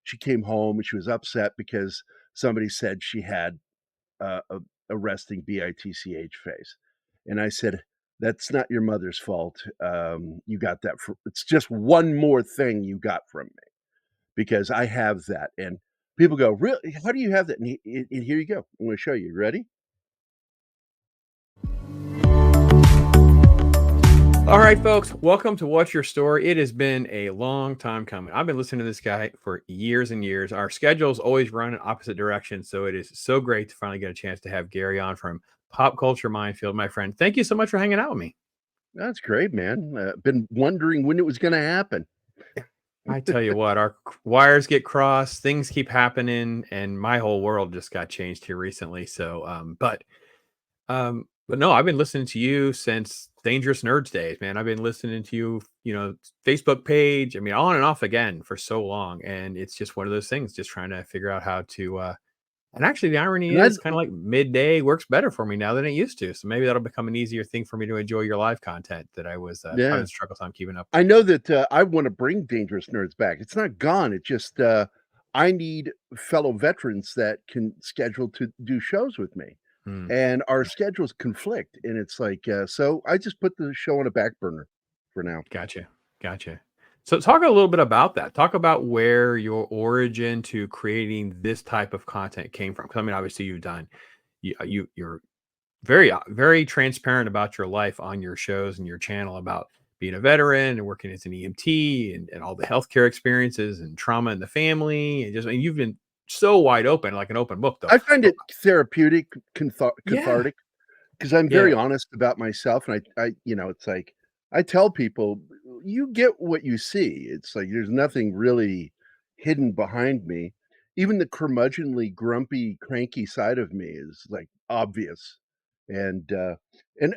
she came home and she was upset because somebody said she had a resting bitch face, and I said, "That's not your mother's fault. You got that. It's just one more thing you got from me because I have that." And people go, "Really? How do you have that?" And here you go. I'm going to show you. Ready? All right, folks, welcome to What's Your Story. It has been a long time coming. I've been listening to this guy for years and years. Our schedules always run in opposite directions, so it is so great to finally get a chance to have Gerry on from Pop Culture Minefield, my friend. Thank you so much for hanging out with me. That's great, man. Been wondering when it was going to happen. I tell you what, our wires get crossed, things keep happening, and my whole world just got changed here recently. But no, I've been listening to you since Dangerous Nerds days, man. I've been listening to you, Facebook page. I mean, on and off again for so long, and it's just one of those things. Just trying to figure out how to. And actually, the irony And I, is, kind of like midday works better for me now than it used to. So maybe that'll become an easier thing for me to enjoy your live content that I was yeah, having a struggle time keeping up I with. know that I want to bring Dangerous Nerds back. It's not gone. It just I need fellow veterans that can schedule to do shows with me, Hmm. and our schedules conflict. And it's like, so I just put the show on a back burner for now. Gotcha. Gotcha. So talk a little bit about that. Talk about where your origin to creating this type of content came from. 'Cause I mean, obviously you're very transparent about your life on your shows and your channel about being a veteran and working as an EMT and all the healthcare experiences and trauma in the family. And you've been so wide open, like an open book though. I find But it therapeutic, yeah, cathartic, because I'm very yeah. honest about myself, and it's like I tell people, you get what you see. It's like there's nothing really hidden behind me. Even the curmudgeonly, grumpy, cranky side of me is like obvious, and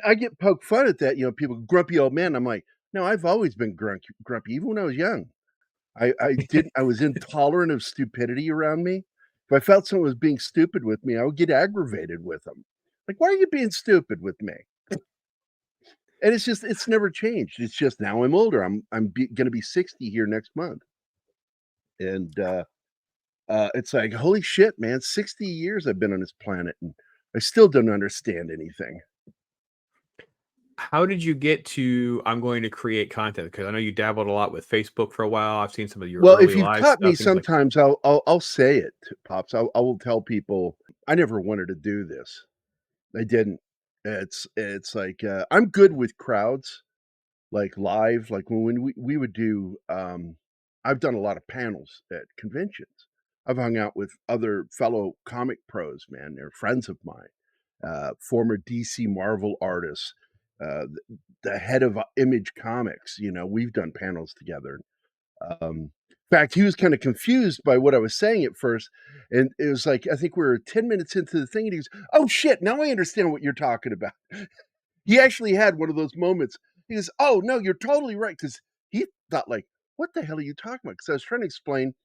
I get poked fun at that. People grumpy old man. I'm like, no, I've always been grumpy, even when I was young. I was intolerant of stupidity around me. If I felt someone was being stupid with me, I would get aggravated with them. Like, "Why are you being stupid with me?" And it's never changed. It's just now I'm older. I'm gonna be 60 here next month, and, it's like, "Holy shit, man, 60 years I've been on this planet, and I still don't understand anything." How did you get to I'm going to create content? Because I know you dabbled a lot with Facebook for a while. I've seen some of your Well, early if you've live caught me, stuff, things like that. sometimes I'll say it, Pops. I will tell people, "I never wanted to do this." I didn't. It's like, I'm good with crowds, like, live, like, when we would do, I've done a lot of panels at conventions. I've hung out with other fellow comic pros, man, they're friends of mine, former DC Marvel artists, the head of, Image Comics, we've done panels together. In fact, he was kinda confused by what I was saying at first, and it was like, I think we were 10 minutes into the thing, and he goes, "Oh, shit, now I understand what you're talking about." He actually had one of those moments. He goes, "Oh, no, you're totally right," because he thought like, "What the hell are you talking about?" Because I was trying to explain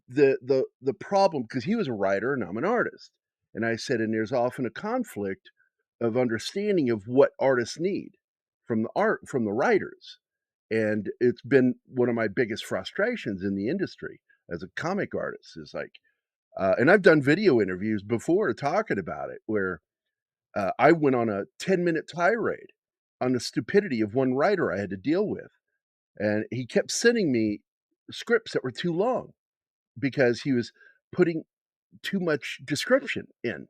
the problem, because he was a writer and I'm an artist, and I said, "And there's often a conflict of understanding of what artists need from the writers." And it's been one of my biggest frustrations in the industry as a comic artist is like, and I've done video interviews before talking about it where I went on a 10-minute tirade on the stupidity of one writer I had to deal with, and he kept sending me scripts that were too long because he was putting too much description in.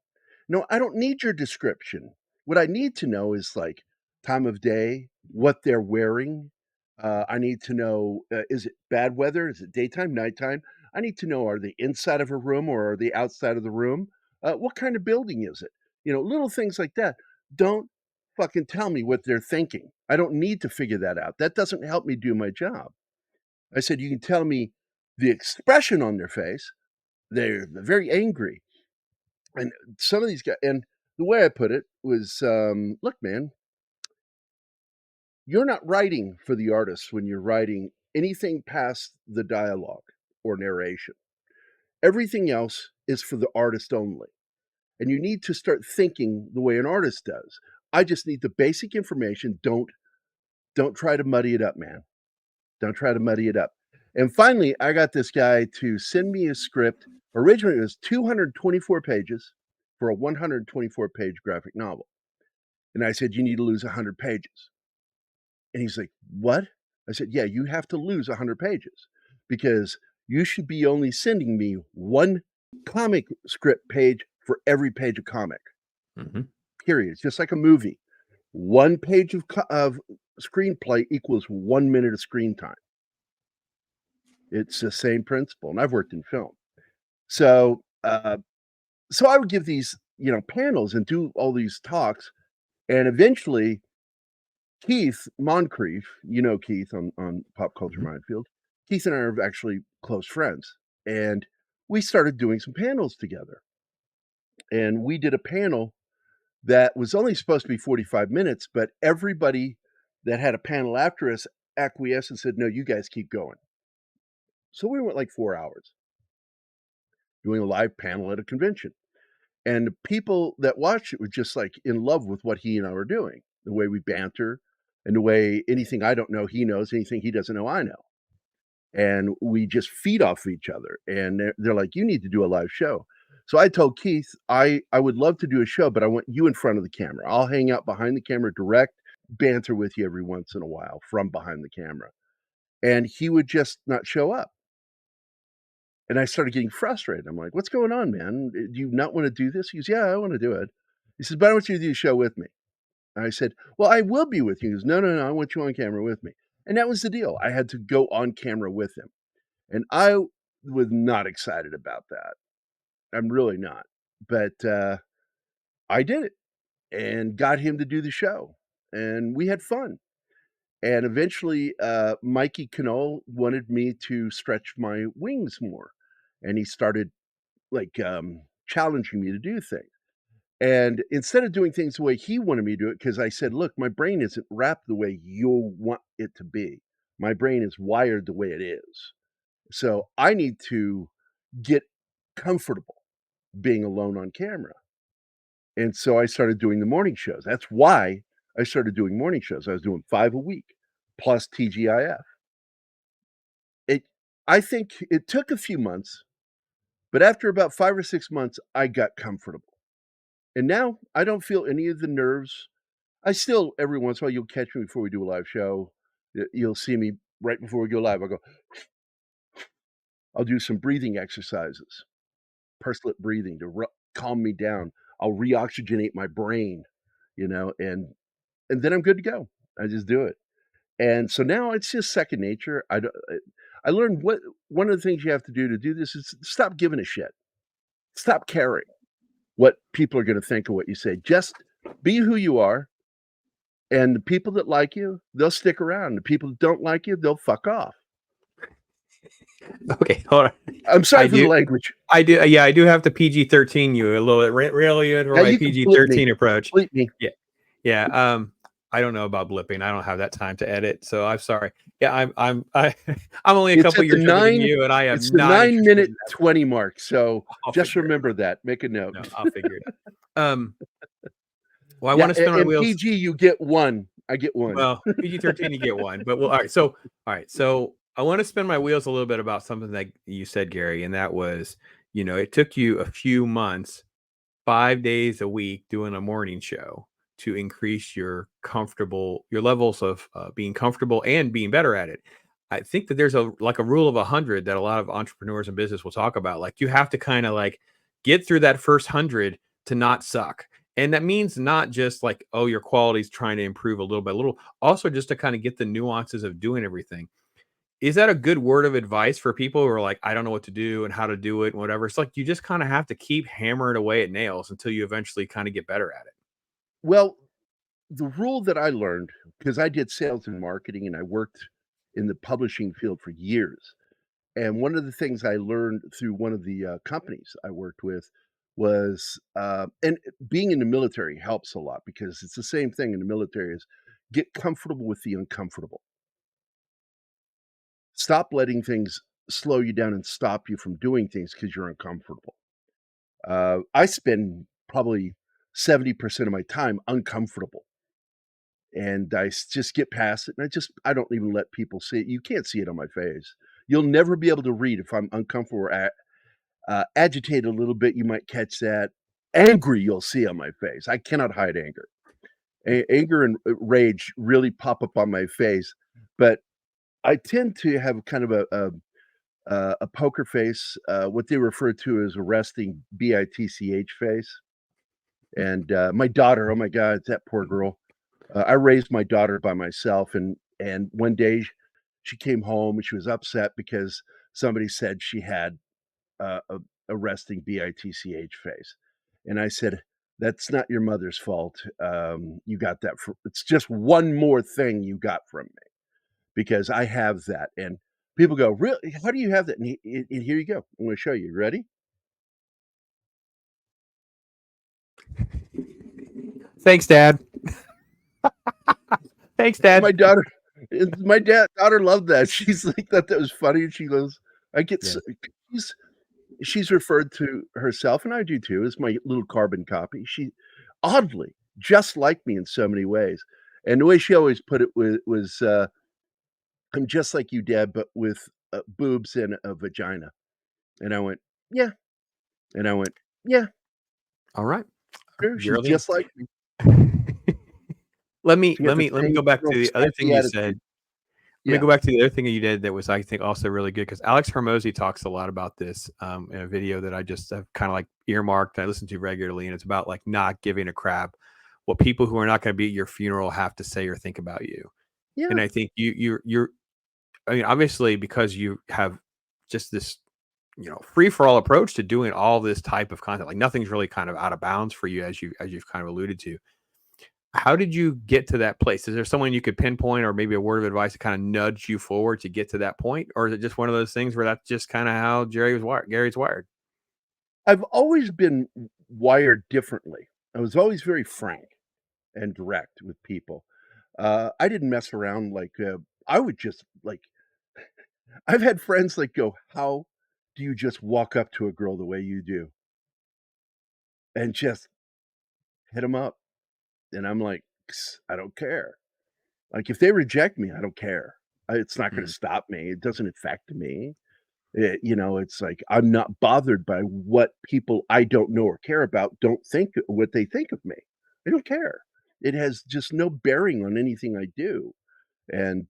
No, I don't need your description. What I need to know is, like, time of day, what they're wearing. I need to know, is it bad weather? Is it daytime, nighttime? I need to know, are they inside of a room or are they outside of the room? What kind of building is it? Little things like that. Don't fucking tell me what they're thinking. I don't need to figure that out. That doesn't help me do my job. I said, "You can tell me the expression on their face. They're very angry." And some of these guys, and the way I put it was, "Look, man, you're not writing for the artist when you're writing anything past the dialogue or narration. Everything else is for the artist only, and you need to start thinking the way an artist does. I just need the basic information. Don't try to muddy it up, man. Don't try to muddy it up." And finally, I got this guy to send me a script. Originally, it was 224 pages for a 124-page graphic novel. And I said, "You need to lose 100 pages." And he's like, "What?" I said, "Yeah, you have to lose 100 pages because you should be only sending me 1 comic script page for every page of comic, Mhm. period. It's just like a movie. 1 page of screenplay equals 1 minute of screen time. It's the same principle, and I've worked in film. So, so I would give these, panels and do all these talks, and eventually Keith Moncrief, you know Keith on Pop Culture Mhm. Minefield. Keith and I are actually close friends, and we started doing some panels together. And we did a panel that was only supposed to be 45 minutes, but everybody that had a panel after us acquiesced and said, "No, you guys keep going." So we went like 4 hours doing a live panel at a convention. And the people that watched it were just like in love with what he and I were doing, the way we banter and the way anything I don't know, he knows, anything he doesn't know, I know. And we just feed off each other. And they're like, "You need to do a live show." So I told Keith, I would love to do a show, but I want you in front of the camera. I'll hang out behind the camera, direct banter with you every once in a while from behind the camera. And he would just not show up. And I started getting frustrated. I'm like, "What's going on, man? Do you not want to do this?" He goes, "Yeah, I want to do it." He says, "But I want you to do a show with me." And I said, "Well, I will be with you." He goes, "No, no, no, I want you on camera with me." And that was the deal. I had to go on camera with him. And I was not excited about that. I'm really not. But I did it and got him to do the show. And we had fun. And eventually, Mikey Knoll wanted me to stretch my wings more. And he started like challenging me to do things. And instead of doing things the way he wanted me to do it, because I said, "Look, my brain isn't wrapped the way you'll want it to be. My brain is wired the way it is. So I need to get comfortable being alone on camera." And so I started doing the morning shows. That's why I started doing morning shows. I was doing 5 a week plus TGIF. It I think it took a few months, but after about 5 or 6 months, I got comfortable. And now I don't feel any of the nerves. I still every once in a while, you'll catch me before we do a live show. You'll see me right before we go live. I'll do some breathing exercises, pursed lip breathing to calm me down. I'll reoxygenate my brain, and then I'm good to go. I just do it. And so now it's just second nature. I learned what one of the things you have to do this is stop giving a shit. Stop caring what people are going to think of what you say. Just be who you are. And the people that like you, they'll stick around. The people that don't like you, they'll fuck off. Okay, hold on. I'm sorry I for the do language. yeah, I do have to PG-13 you a little bit, reel you in for Yeah, my you can blip me. PG-13 approach. Bleep me. Yeah, yeah, I don't know about blipping, I don't have that time to edit, so I'm sorry. Yeah, I'm only a It's couple at the years younger than 9 you, and I it's am the not 9 interested minute in that. 20 mark, so I'll just figure it remember that. Make a note. no, I'll figure it out. Well, I Yeah, wanna spin my and wheels. PG, you get 1. I get 1. Well, PG-13, you get one, but well, all right, so I wanna spin my wheels a little bit about something that you said, Gary, and that was, it took you a few months, 5 days a week doing a morning show to increase your levels of, being comfortable and being better at it. I think that there's a rule of 100 that a lot of entrepreneurs in business will talk about, like, you have to kinda, like, get through that first 100 to not suck, and that means not just like, oh, your quality's trying to improve a little by little, also just to kinda get the nuances of doing everything. Is that a good word of advice for people who are like, "I don't know what to do and how to do it and whatever?" It's like you just kinda have to keep hammering away at nails until you eventually kinda get better at it. Well, the rule that I learned, because I did sales and marketing and I worked in the publishing field for years, and one of the things I learned through one of the, companies I worked with was, and being in the military helps a lot because it's the same thing in the military is get comfortable with the uncomfortable. Stop letting things slow you down and stop you from doing things because 'cause you're uncomfortable. I spend probably 70% of my time uncomfortable, and just get past it, and I don't even let people see it. You can't see it on my face. You'll never be able to read if I'm uncomfortable or agitated a little bit, you might catch that. Angry, you'll see on my face. I cannot hide anger. Anger and rage really pop up on my face, but I tend to have kind of a poker face, what they refer to as a resting bitch face. And my daughter, oh my God, that poor girl. I raised my daughter by myself, and one day she came home and she was upset because somebody said she had a a resting bitch face, and I said, "That's not your mother's fault. You got that. It's just one more thing you got from me because I have that." And people go, "Really? How do you have that?" And here you go. I'm going to show you. Ready? Thanks, Dad. Thanks, Dad. My daughter, my daughter loved that. She's like that was funny. And she goes, "I get." Yeah. She's she's referred to herself, and I do too, as my little carbon copy. She oddly just like me in so many ways, and the way she always put it was "I'm just like you, Dad, but with boobs and a vagina." And I went, "Yeah," and I went, "Yeah, All right. sure, she's Geraldine. just like me." Let me She got let the me let me same go back to little the other thing sassy you said. attitude. Let me Yeah, go back to the other thing that you did that was, I think, also really good because Alex Hermosi talks a lot about this in a video that I just have kind of like earmarked. I listen to regularly, and it's about like not giving a crap what people who are not going to be at your funeral have to say or think about you. And yeah, I think you're. I mean, obviously, because you have just this, free for all approach to doing all this type of content. Like nothing's really kind of out of bounds for you, as you've kind of alluded to. How did you get to that place? Is there someone you could pinpoint or maybe a word of advice to kind of nudge you forward to get to that point? Or is it just one of those things where that's just kind of how Gary's wired? I've always been wired differently. I was always very frank and direct with people. I didn't mess around like, I would just like I've had friends like go, "How do you just walk up to a girl the way you do and just hit them up?" And I'm like, I don't care." Like, if they reject me, I don't care. It's not gonna Mm, stop me. It doesn't affect me. It's like I'm not bothered by what people I don't know or care about don't think what they think of me. I don't care. It has just no bearing on anything I do. And,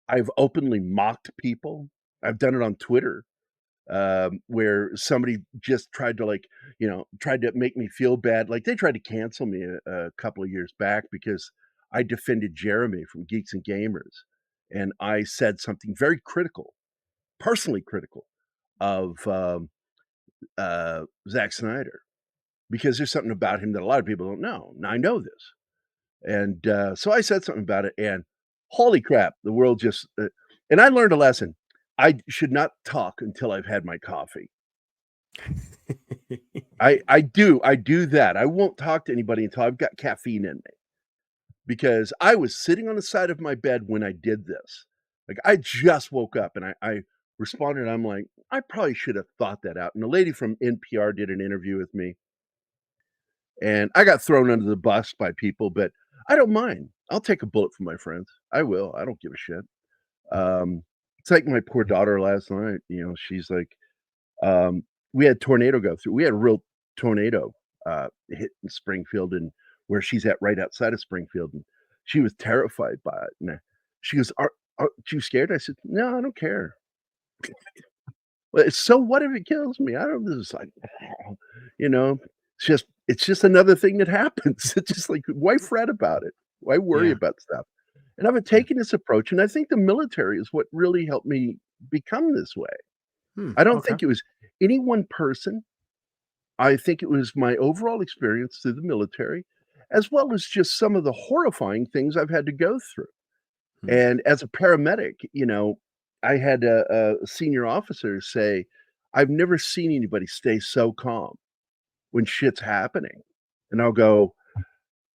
I've openly mocked people. I've done it on Twitter, where somebody just tried to, like, tried to make me feel bad. Like, they tried to cancel me a couple of years back because I defended Jeremy from Geeks and Gamers, and I said something very critical, personally critical of, Zack Snyder, because there's something about him that a lot of people don't know, and I know this. And, so I said something about it, and holy crap, the world just, and I learned a lesson. I should not talk until I've had my coffee. I do that. I won't talk to anybody until I've got caffeine in me, because I was sitting on the side of my bed when I did this. Like, I just woke up and I responded, I'm like, "I probably should have thought that out." And the lady from NPR did an interview with me, and I got thrown under the bus by people, but I don't mind. I'll take a bullet for my friends. I will. I don't give a shit. It's like my poor daughter last night, she's like, um, we had tornado go through. We had a real tornado, hit in Springfield and where she's at right outside of Springfield, and she was terrified by it, and she goes, "Are you scared?" I said, "No, I don't care." Well, so what if it kills me? I don't just like, you know, it's just another thing that happens. It's just like, why fret about it? Why worry yeah. about stuff? And I've been Yeah. taking this approach, and I think the military is what really helped me become this way. Hmm, I don't okay. think it was any one person. I think it was my overall experience through the military, as well as just some of the horrifying things I've had to go through. Hmm, And as a paramedic, I had a senior officer say, "I've never seen anybody stay so calm when shit's happening." And I'll go,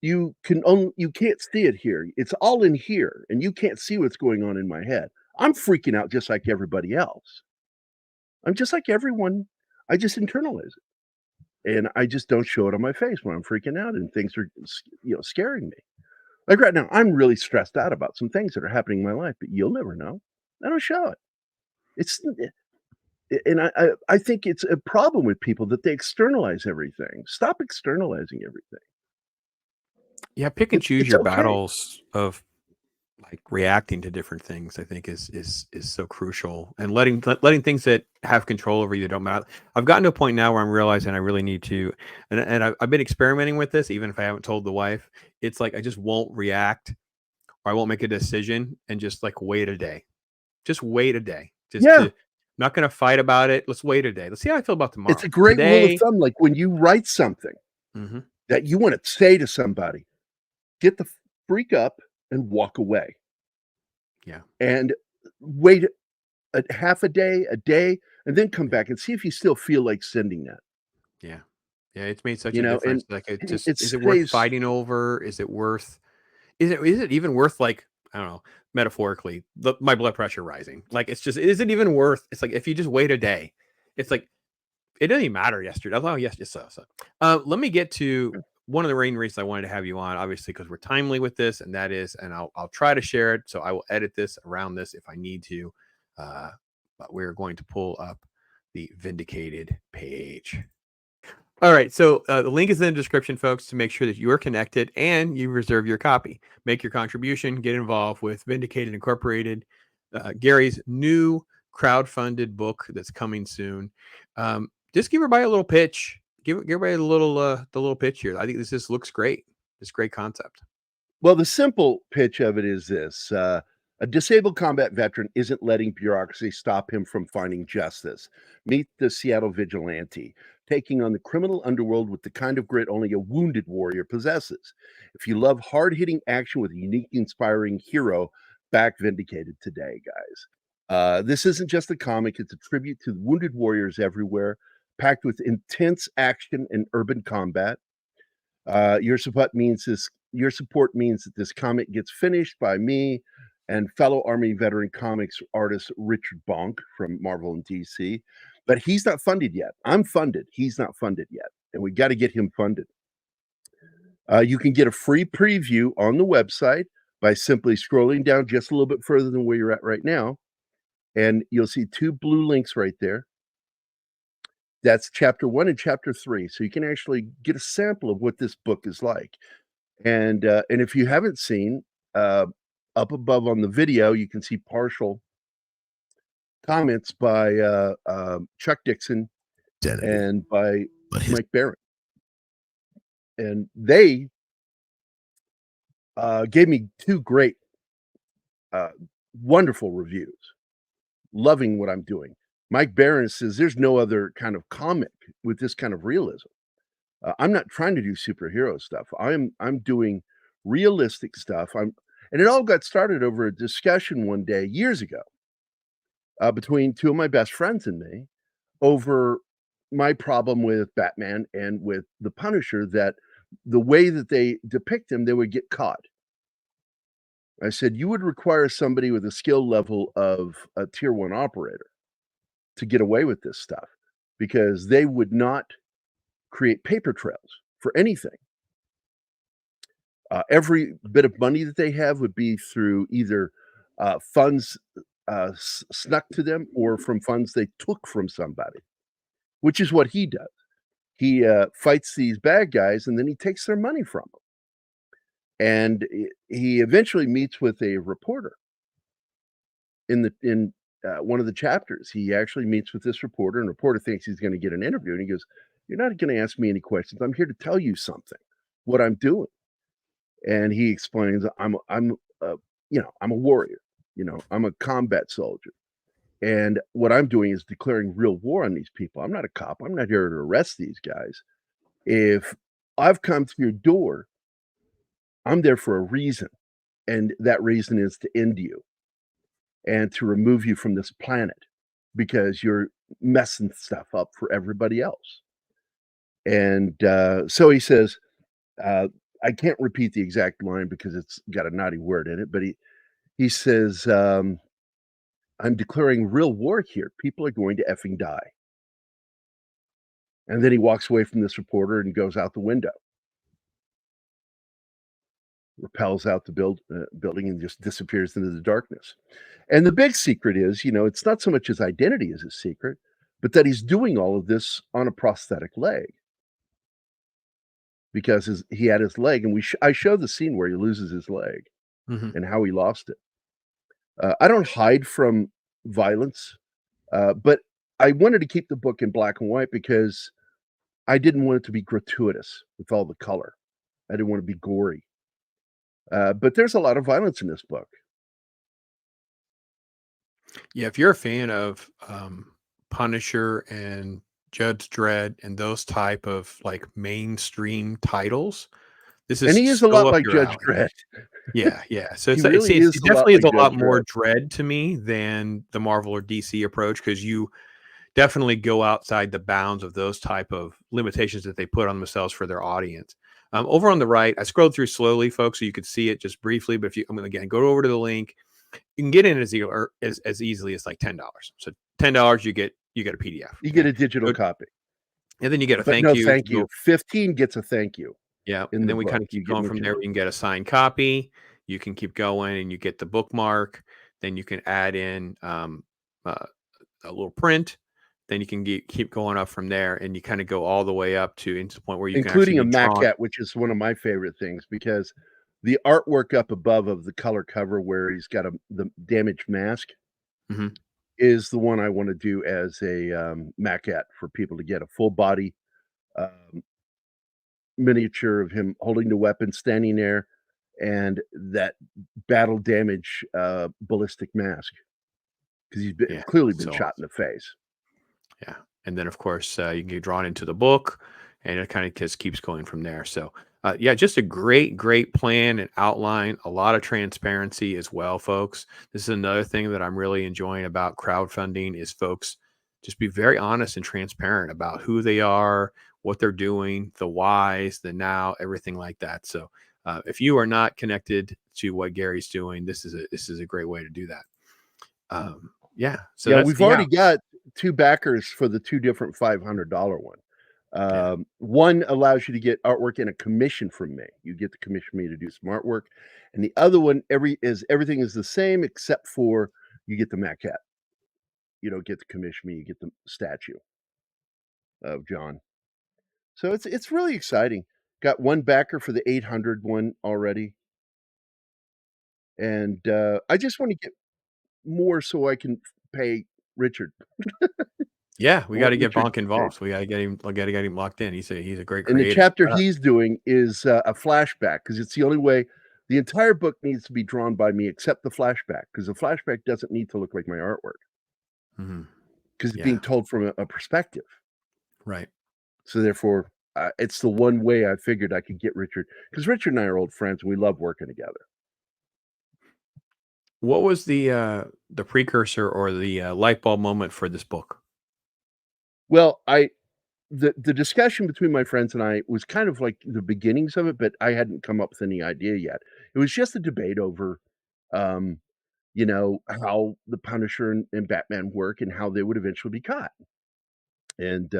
you can't see it here. It's all in here, and you can't see what's going on in my head. I'm freaking out just like everybody else. I'm just like everyone. I just internalize it, and I just don't show it on my face when I'm freaking out and things are, scaring me. Like right now, I'm really stressed out about some things that are happening in my life, but you'll never know. I don't show it. It's and I think it's a problem with people that they externalize everything. Stop externalizing everything. Yeah, pick and choose It's your okay. battles of like reacting to different things. I think is so crucial, and letting things that have control over you don't matter. I've gotten to a point now where I'm realizing I really need to, and I've been experimenting with this, even if I haven't told the wife. It's like I just won't react or I won't make a decision and just like wait a day. Just wait a day. Just Yeah, to not going to fight about it. Let's wait a day. Let's see how I feel about it's tomorrow. a great rule of Today. thumb, like, when you write something Hmm. that you wanna say to somebody, get the freak up and walk away, Yeah. and wait a half a day, and then come back and see if you still feel like sending that, Yeah. Yeah, it's made such you a know, difference. and Like it just it is it worth saves. fighting over? Is it even worth like, I don't know, metaphorically, my blood pressure rising? Like it's just is it even worth it's like if you just wait a day, it's like it didn't even matter yesterday. Oh yes, yes, so. Let me get to one of the main reasons I wanted to have you on, obviously, because we're timely with this, and that is, and I'll try to share it. So I will edit this around this if I need to. Uh, but we're going to pull up the Vindicated page. All right. So the link is in the description, folks, to make sure that you are connected and you reserve your copy. Make your contribution, get involved with Vindicated Incorporated, Gary's new crowdfunded book that's coming soon. Just give everybody a little pitch. Give everybody the little pitch here. I think this just looks great. It's great concept. Well, the simple pitch of it is this, a disabled combat veteran isn't letting bureaucracy stop him from finding justice. Meet the Seattle vigilante, taking on the criminal underworld with the kind of grit only a wounded warrior possesses. If you love hard-hitting action with a unique, inspiring hero, back Vindicated today, guys. This isn't just a comic, it's a tribute to the wounded warriors everywhere, packed with intense action and urban combat. Your support means that this comic gets finished by me and fellow Army veteran comics artist Richard Bonk from Marvel and DC. But he's not funded yet. I'm funded. He's not funded yet, and we got to get him funded. You can get a free preview on the website by simply scrolling down just a little bit further than where you're at right now, and you'll see two blue links right there. That's chapter 1 and chapter 3, so you can actually get a sample of what this book is like. And if you haven't seen, uh, up above on the video, you can see partial comments by, Chuck Dixon Identity, and by but his Mike Barron, and they, gave me 2 great, uh, wonderful reviews, loving what I'm doing. Mike Barron says, "There's no other kind of comic with this kind of realism." I'm not trying to do superhero stuff. I'm doing realistic stuff. And it all got started over a discussion one day years ago, between 2 of my best friends and me over my problem with Batman and with the Punisher, that the way that they depict him, they would get caught. I said, "You would require somebody with a skill level of a tier 1 operator to get away with this stuff, because they would not create paper trails for anything. Every bit of money that they have would be through either, funds, snuck to them, or from funds they took from somebody, which is what he does. He, fights these bad guys, and then he takes their money from them. And he eventually meets with a reporter in one of the chapters. He actually meets with this reporter, and the reporter thinks he's gonna get an interview, and he goes, "You're not gonna ask me any questions. I'm here to tell you something, what I'm doing." And he explains, uh, I'm a warrior, I'm a combat soldier, and what I'm doing is declaring real war on these people. I'm not a cop. I'm not here to arrest these guys. If I've come to your door, I'm there for a reason, and that reason is to end you and to remove you from this planet because you're messing stuff up for everybody else. And so he says, uh, I can't repeat the exact line because it's got a naughty word in it, but he says, "I'm declaring real war here. People are going to effing die." And then he walks away from this reporter and goes out the window. repels out the building and just disappears into the darkness. And the big secret is, it's not so much his identity as his secret, but that he's doing all of this on a prosthetic leg because he had his leg, and I show the scene where he loses his leg Mhm. and how he lost it. I don't hide from violence, but I wanted to keep the book in black and white because I didn't want it to be gratuitous with all the color. I didn't want to be gory. But there's a lot of violence in this book. Yeah, if you're a fan of, Punisher and Judge Dredd and those type of, like, mainstream titles, this And is he is a so lot up like your Judge alley. Dredd. Yeah, yeah. So He it's really it is a lot definitely is like a Judge lot more Dredd. Dredd to me than the Marvel or DC approach because you definitely go outside the bounds of those type of limitations that they put on themselves for their audience. Over on the right, I scrolled through slowly, folks, so you could see it just briefly. But if you, again, go over to the link, you can get in as easily as like $10. So $10, you get a PDF. You get Okay, a digital Go- copy, and then you get a but thank no you. thank you. 15 gets a thank you Yeah, in and the then we book. kinda You keep get going from there. mentioned. You can get a signed copy, you can keep going, and you get the bookmark, then you can add in, uh, a little print, then you can keep going up from there, and you kinda go all the way up to into the point where you can actually Including a be drawn. maquette, which is one of my favorite things because the artwork up above of the color cover where he's got the damaged mask Mhm. is the one I wanna do as a, maquette for people to get a full body, um, miniature of him holding the weapon, standing there, and that battle damage, ballistic mask because he's Yeah, clearly been so shot in awesome. the face. Yeah, and then, of course, you can get drawn into the book, and it kinda just keeps going from there, so, yeah, just a great, great plan and outline, a lot of transparency as well, folks. This is another thing that I'm really enjoying about crowdfunding is folks just be very honest and transparent about who they are, what they're doing, the whys, the now, everything like that, so, if you are not connected to what Gary's doing, this is a great way to do that. Yeah, so Yeah, that's we've yeah, already got 2 backers for the 2 different $500 one. yeah. One allows you to get artwork in a commission from me. You get to commission me to do some artwork, and the other one, everything is the same except for you get the maquette. You don't get to commission me, you get the statue of John. So it's really exciting. Got one backer for the 800 one already, and, I just wanna get more so I can pay Richard. Yeah, we I gotta want get Richard Bonk to be paid. involved. We gotta get him locked in. He's a great And the creative. chapter he's doing is, a flashback because it's the only way the entire book needs to be drawn by me except the flashback because the flashback doesn't need to look like my artwork Mhm. because it's being Yeah, told from a perspective. right. So therefore, it's the one way I figured I could get Richard because Richard and I are old friends, and we love working together. What was the precursor or the, light bulb moment for this book? Well, the discussion between my friends and I was kind of like the beginnings of it, but I hadn't come up with any idea yet. It was just a debate over, um, how the Punisher and Batman work and how they would eventually be caught. And,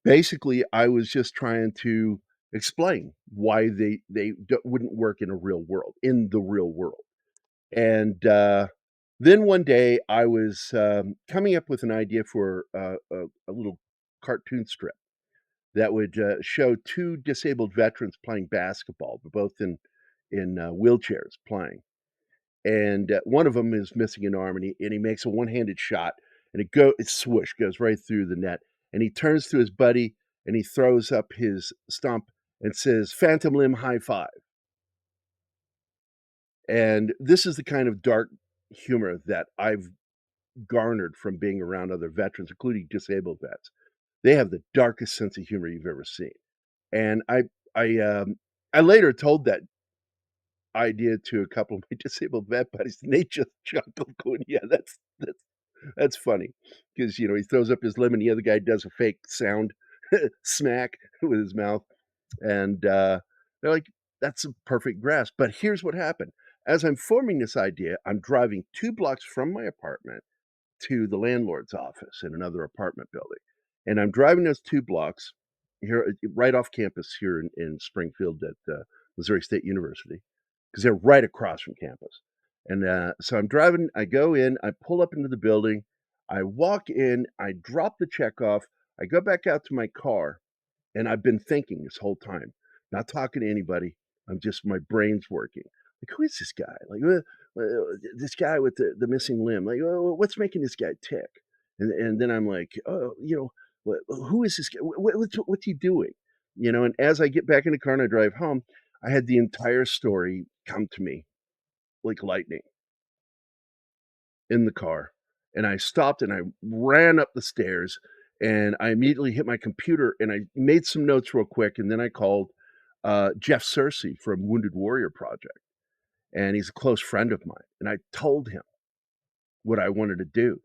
basically, I was just trying to explain why they wouldn't work in the real world. And, then one day I was, coming up with an idea for a little cartoon strip that would, show 2 disabled veterans playing basketball, but both in wheelchairs playing. And, one of them is missing an arm, and he makes a one-handed shot, and it swoosh, goes right through the net, and he turns to his buddy, and he throws up his stump and says, "Phantom limb high five." And this is the kind of dark humor that I've garnered from being around other veterans, including disabled vets. They have the darkest sense of humor you've ever seen. And I, I later told that idea to a couple of my disabled vet buddies, and they just chuckled going, "Yeah, that's funny," because he throws up his limb and the other guy does a fake sound, smack with his mouth, and, they're like, "That's a perfect grasp." But here's what happened. As I'm forming this idea, I'm driving 2 blocks from my apartment to the landlord's office in another apartment building, and I'm driving those 2 blocks here, right off campus here in Springfield at, Missouri State University. because they're right across from campus. And so I'm driving, I go in, I pull up into the building, I walk in, I drop the check off, I go back out to my car, and I've been thinking this whole time, not talking to anybody. I'm just my brain's working. Like, who is this guy? Like, this guy with the missing limb. Like, what's making this guy tick? And then I'm like, oh, who is this guy? What's he doing? And as I get back in the car and I drive home, I had the entire story come to me like lightning in the car. And I stopped and I ran up the stairs and I immediately hit my computer and I made some notes real quick. And then I called Jeff Searcy from Wounded Warrior Project. And he's a close friend of mine. And I told him what I wanted to do.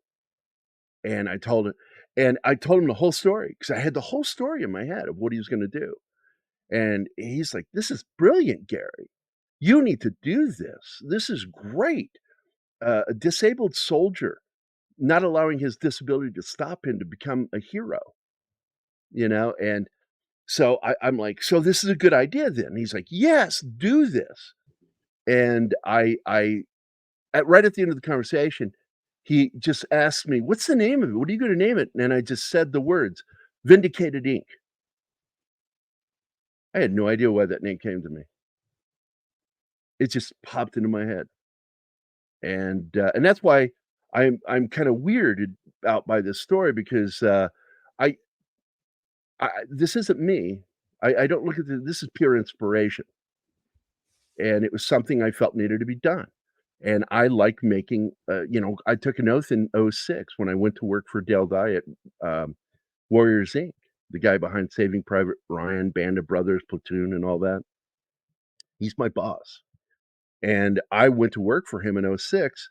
And I told him the whole story because I had the whole story in my head of what he was going to do. And he's like, "This is brilliant, Gary. You need to do this. This is great. A disabled soldier not allowing his disability to stop him to become a hero. And so I'm like, so this is a good idea then. And he's like, yes, do this. And right at the end of the conversation, he just asked me, what's the name of it? What are you going to name it? And I just said the words, Vindicated Inc. I had no idea why that name came to me. It just popped into my head. And that's why I'm kind of weirded out by this story because I this isn't me. I don't look at this as pure inspiration, and it was something I felt needed to be done. And I like making, I took an oath in '06 when I went to work for Dale Dye at Warriors Inc., the guy behind Saving Private Ryan, Band of Brothers, Platoon, and all that. He's my boss. And I went to work for him in '06,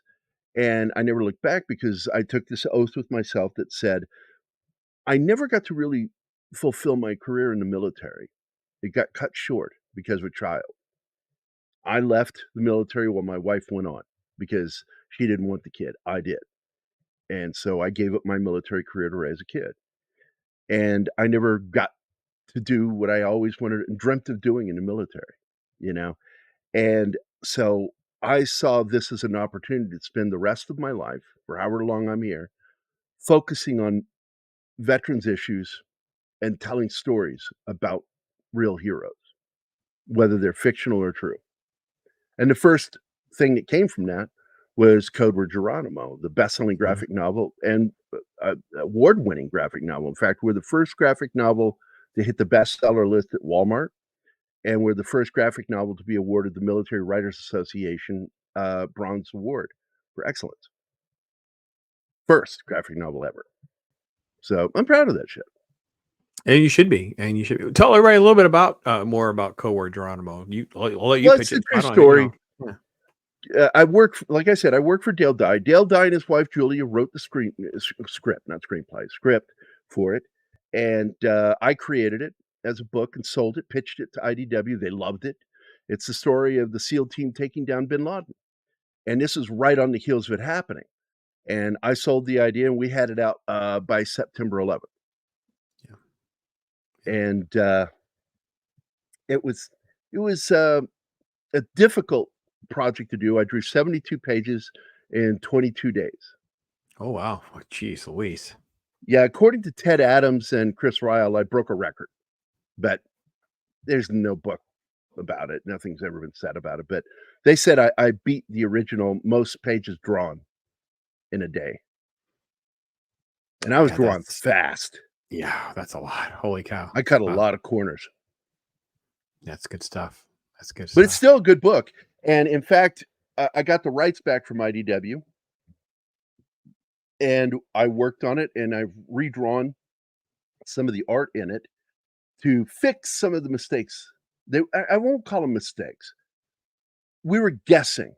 and I never looked back because I took this oath with myself that said, I never got to really fulfill my career in the military. It got cut short because of a child. I left the military while my wife went on because she didn't want the kid. I did. And so I gave up my military career to raise a kid. And I never got to do what I always wanted and dreamt of doing in the military, you know? And so I saw this as an opportunity to spend the rest of my life, for however long I'm here, focusing on veterans issues and telling stories about real heroes, whether they're fictional or true. And the first thing that came from that was Codeword Geronimo, the best-selling Mhm. graphic novel and award-winning graphic novel. In fact, we're the first graphic novel to hit the bestseller list at Walmart, and we're the first graphic novel to be awarded the Military Writers Association Bronze Award for excellence. First graphic novel ever. So I'm proud of that shit. And you should be, and you should be. Tell everybody a little bit about more about Codeword Geronimo. I'll let you Well, pitch it's a it. true I don't, you story. know. Yeah. Like I said, I work for Dale Dye. Dale Dye and his wife Julia wrote the script, not screenplay, script for it, and I created it as a book and sold it, pitched it to IDW. They loved it. It's the story of the SEAL team taking down Bin Laden, and this is right on the heels of it happening. And I sold the idea, and we had it out by September 11th. Yeah. Yeah. And it was a difficult project to do. I drew 72 pages in 22 days. Oh wow. Oh, jeez, Louise. Yeah, according to Ted Adams and Chris Ryle, I broke a record, but there's no book about it. Nothing's ever been said about it. But they said I beat the original most pages drawn in a day. And I was Yeah, drawing fast. that's a lot. Holy cow. I cut a Wow. lot of corners, That's good stuff. That's good but it's stuff. still a good book. And in fact, I got the rights back from IDW and I worked on it and I've redrawn some of the art in it to fix some of the mistakes. I won't call them mistakes. We were guessing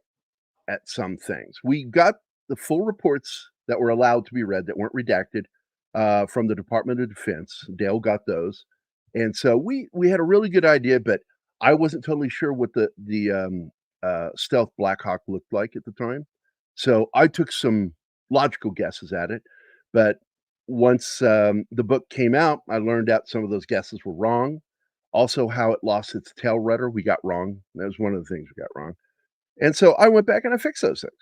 at some things. We got the full reports that were allowed to be read that weren't redacted from the Department of Defense. Dale got those, and so we had a really good idea, but I wasn't totally sure what the stealth Black Hawk looked like at the time. So I took some logical guesses at it, but once the book came out, I learned out some of those guesses were wrong. Also, how it lost its tail rudder, we got wrong. That was one of the things we got wrong. And so I went back and I fixed those things.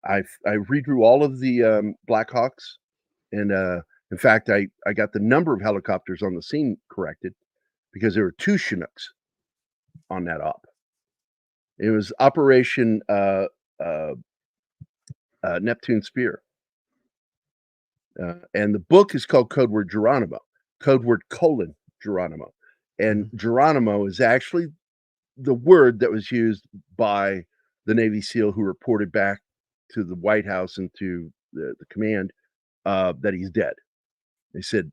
I redrew all of the, Blackhawks, and, in fact, I got the number of helicopters on the scene corrected because there were 2 Chinooks on that op. It was Operation, uh, Neptune Spear, and the book is called Codeword Geronimo, Codeword: Geronimo, and Mhm. Geronimo is actually the word that was used by the Navy SEAL who reported back to the White House and to the command, that he's dead. They said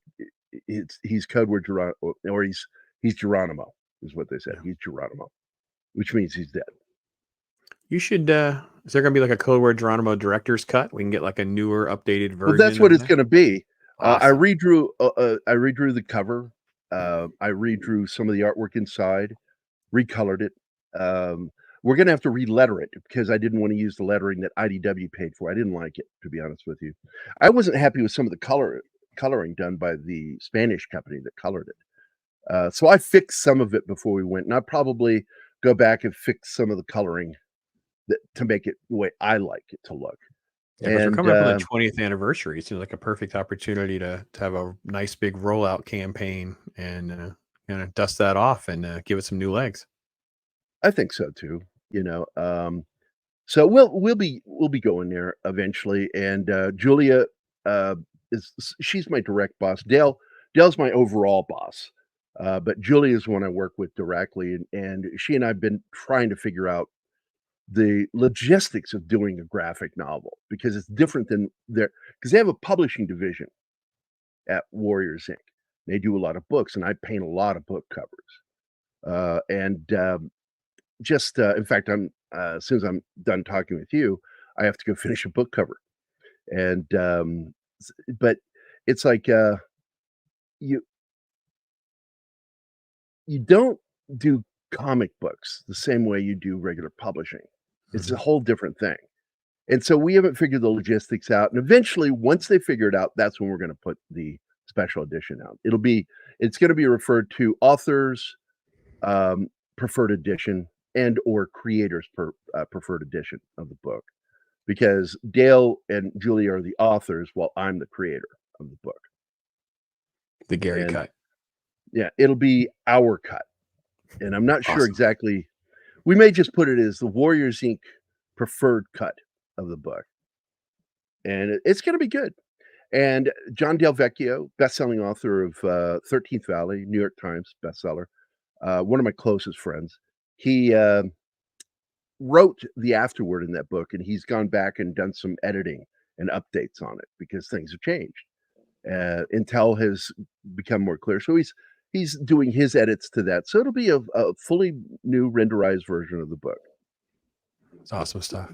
he's codeword Geronimo, or he's Geronimo, is what they said. Yeah. He's Geronimo, which means he's dead. You should, is there gonna be like a Code Word Geronimo director's cut? We can get like a newer, updated Well, that's version what of it's that? going to be. Awesome. I redrew the cover. I redrew some of the artwork inside, recolored it. Um, we're gonna have to re-letter it because I didn't want to use the lettering that IDW paid for. I didn't like it, to be honest with you. I wasn't happy with some of the coloring done by the Spanish company that colored it. So I fixed some of it before we went, and I'll probably go back and fix some of the coloring to make it the way I like it to look. Yeah, because 'cause we're And coming up on the 20th anniversary. It seems like a perfect opportunity to have a nice big rollout campaign and, kinda dust that off and, give it some new legs. I think so too. You know, so we'll be going there eventually. And Julia uh, she's my direct boss. Dale's my overall boss, but Julia is one I work with directly, and she and I've been trying to figure out the logistics of doing a graphic novel because it's different than their because they have a publishing division at Warriors Inc. They do a lot of books, and I paint a lot of book covers. And just in fact, I'm as soon as I'm done talking with you, I have to go finish a book cover. And but it's like you you don't do comic books the same way you do regular publishing. It's a Mhm. whole different thing. And so we haven't figured the logistics out. And eventually, once they figure it out, that's when we're going to put the special edition out. It's going to be referred to authors preferred edition and or creators preferred edition of the book because Dale and Julia are the authors while I'm the creator of the book. The Gary And cut. yeah, it'll be our cut. And I'm not sure Awesome. exactly. We may just put it as the Warriors Inc. preferred cut of the book. And it's going to be good. And John Del Vecchio, best-selling author of 13th Valley, New York Times bestseller, one of my closest friends, he wrote the afterword in that book, and he's gone back and done some editing and updates on it because things have changed. Intel has become more clear, so he's doing his edits to that. So it'll be a fully new renderized version of the book. It's awesome stuff.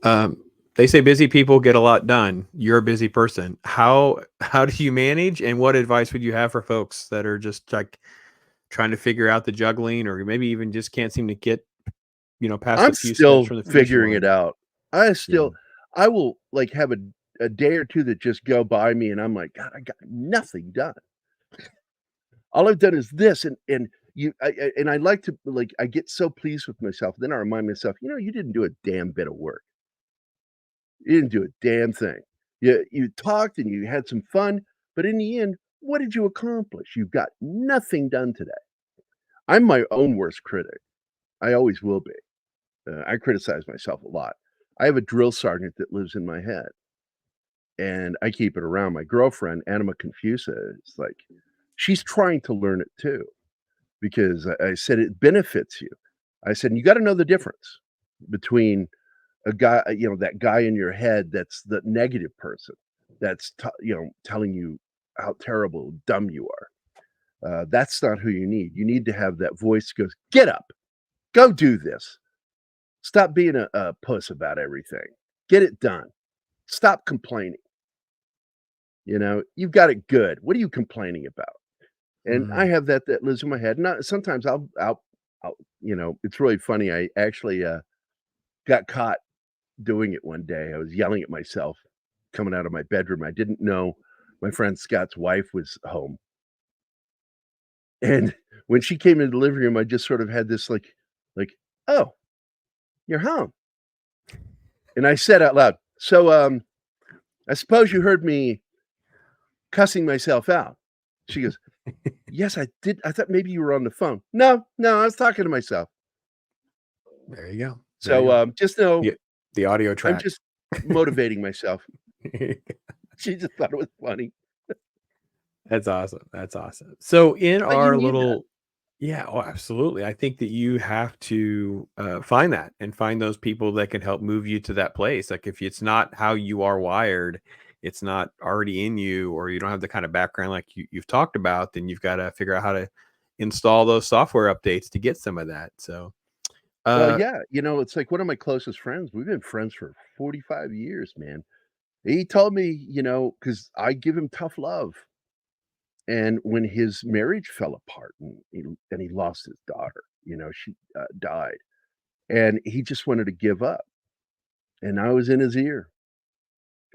Um, they say busy people get a lot done. You're a busy person. How do you manage, and what advice would you have for folks that are just, like, trying to figure out the juggling or maybe even just can't seem to get, past I'm a few steps still from the finishing figuring it line? out. Yeah. I will like have a day or two that just go by me, and I'm like, God, I got nothing done. All I've done is this, and I like to like I get so pleased with myself. Then I remind myself, you didn't do a damn bit of work. You didn't do a damn thing. You talked and you had some fun, but in the end, what did you accomplish? You got nothing done today. I'm my own worst critic. I always will be. I criticize myself a lot. I have a drill sergeant that lives in my head, and I keep it around. My girlfriend, Anima Confusa, is like, she's trying to learn it too because I said it benefits you. I said, you got to know the difference between a guy, that guy in your head that's the negative person that's, telling you how terrible, dumb you are. That's not who you need. You need to have that voice that goes, get up, go do this. Stop being a puss about everything. Get it done. Stop complaining. You've got it good. What are you complaining about? And I Mm. have that lives in my head. Not sometimes I'll it's really funny. I actually got caught doing it one day. I was yelling at myself coming out of my bedroom. I didn't know my friend Scott's wife was home. And when she came into the living room, I just sort of had this like, oh, you're home. And I said out loud, "So, I suppose you heard me cussing myself out." She goes, "Yes, I did. I thought maybe you were on the phone." "No, no, I was talking to myself." There you go. There you So, go. just know The audio I'm track. just motivating myself. She just thought it was funny. That's awesome. That's awesome. So in But you our need that. little yeah, oh, absolutely. I think that you have to find that and find those people that can help move you to that place. Like if it's not how you are wired, it's not already in you, or you don't have the kind of background like you've talked about, then you've got to figure out how to install those software updates to get some of that. So, Well, uh, yeah, it's like one of my closest friends. We've been friends for 45 years, man. He told me, because I give him tough love. And when his marriage fell apart and he lost his daughter, she died, and he just wanted to give up. And I was in his ear.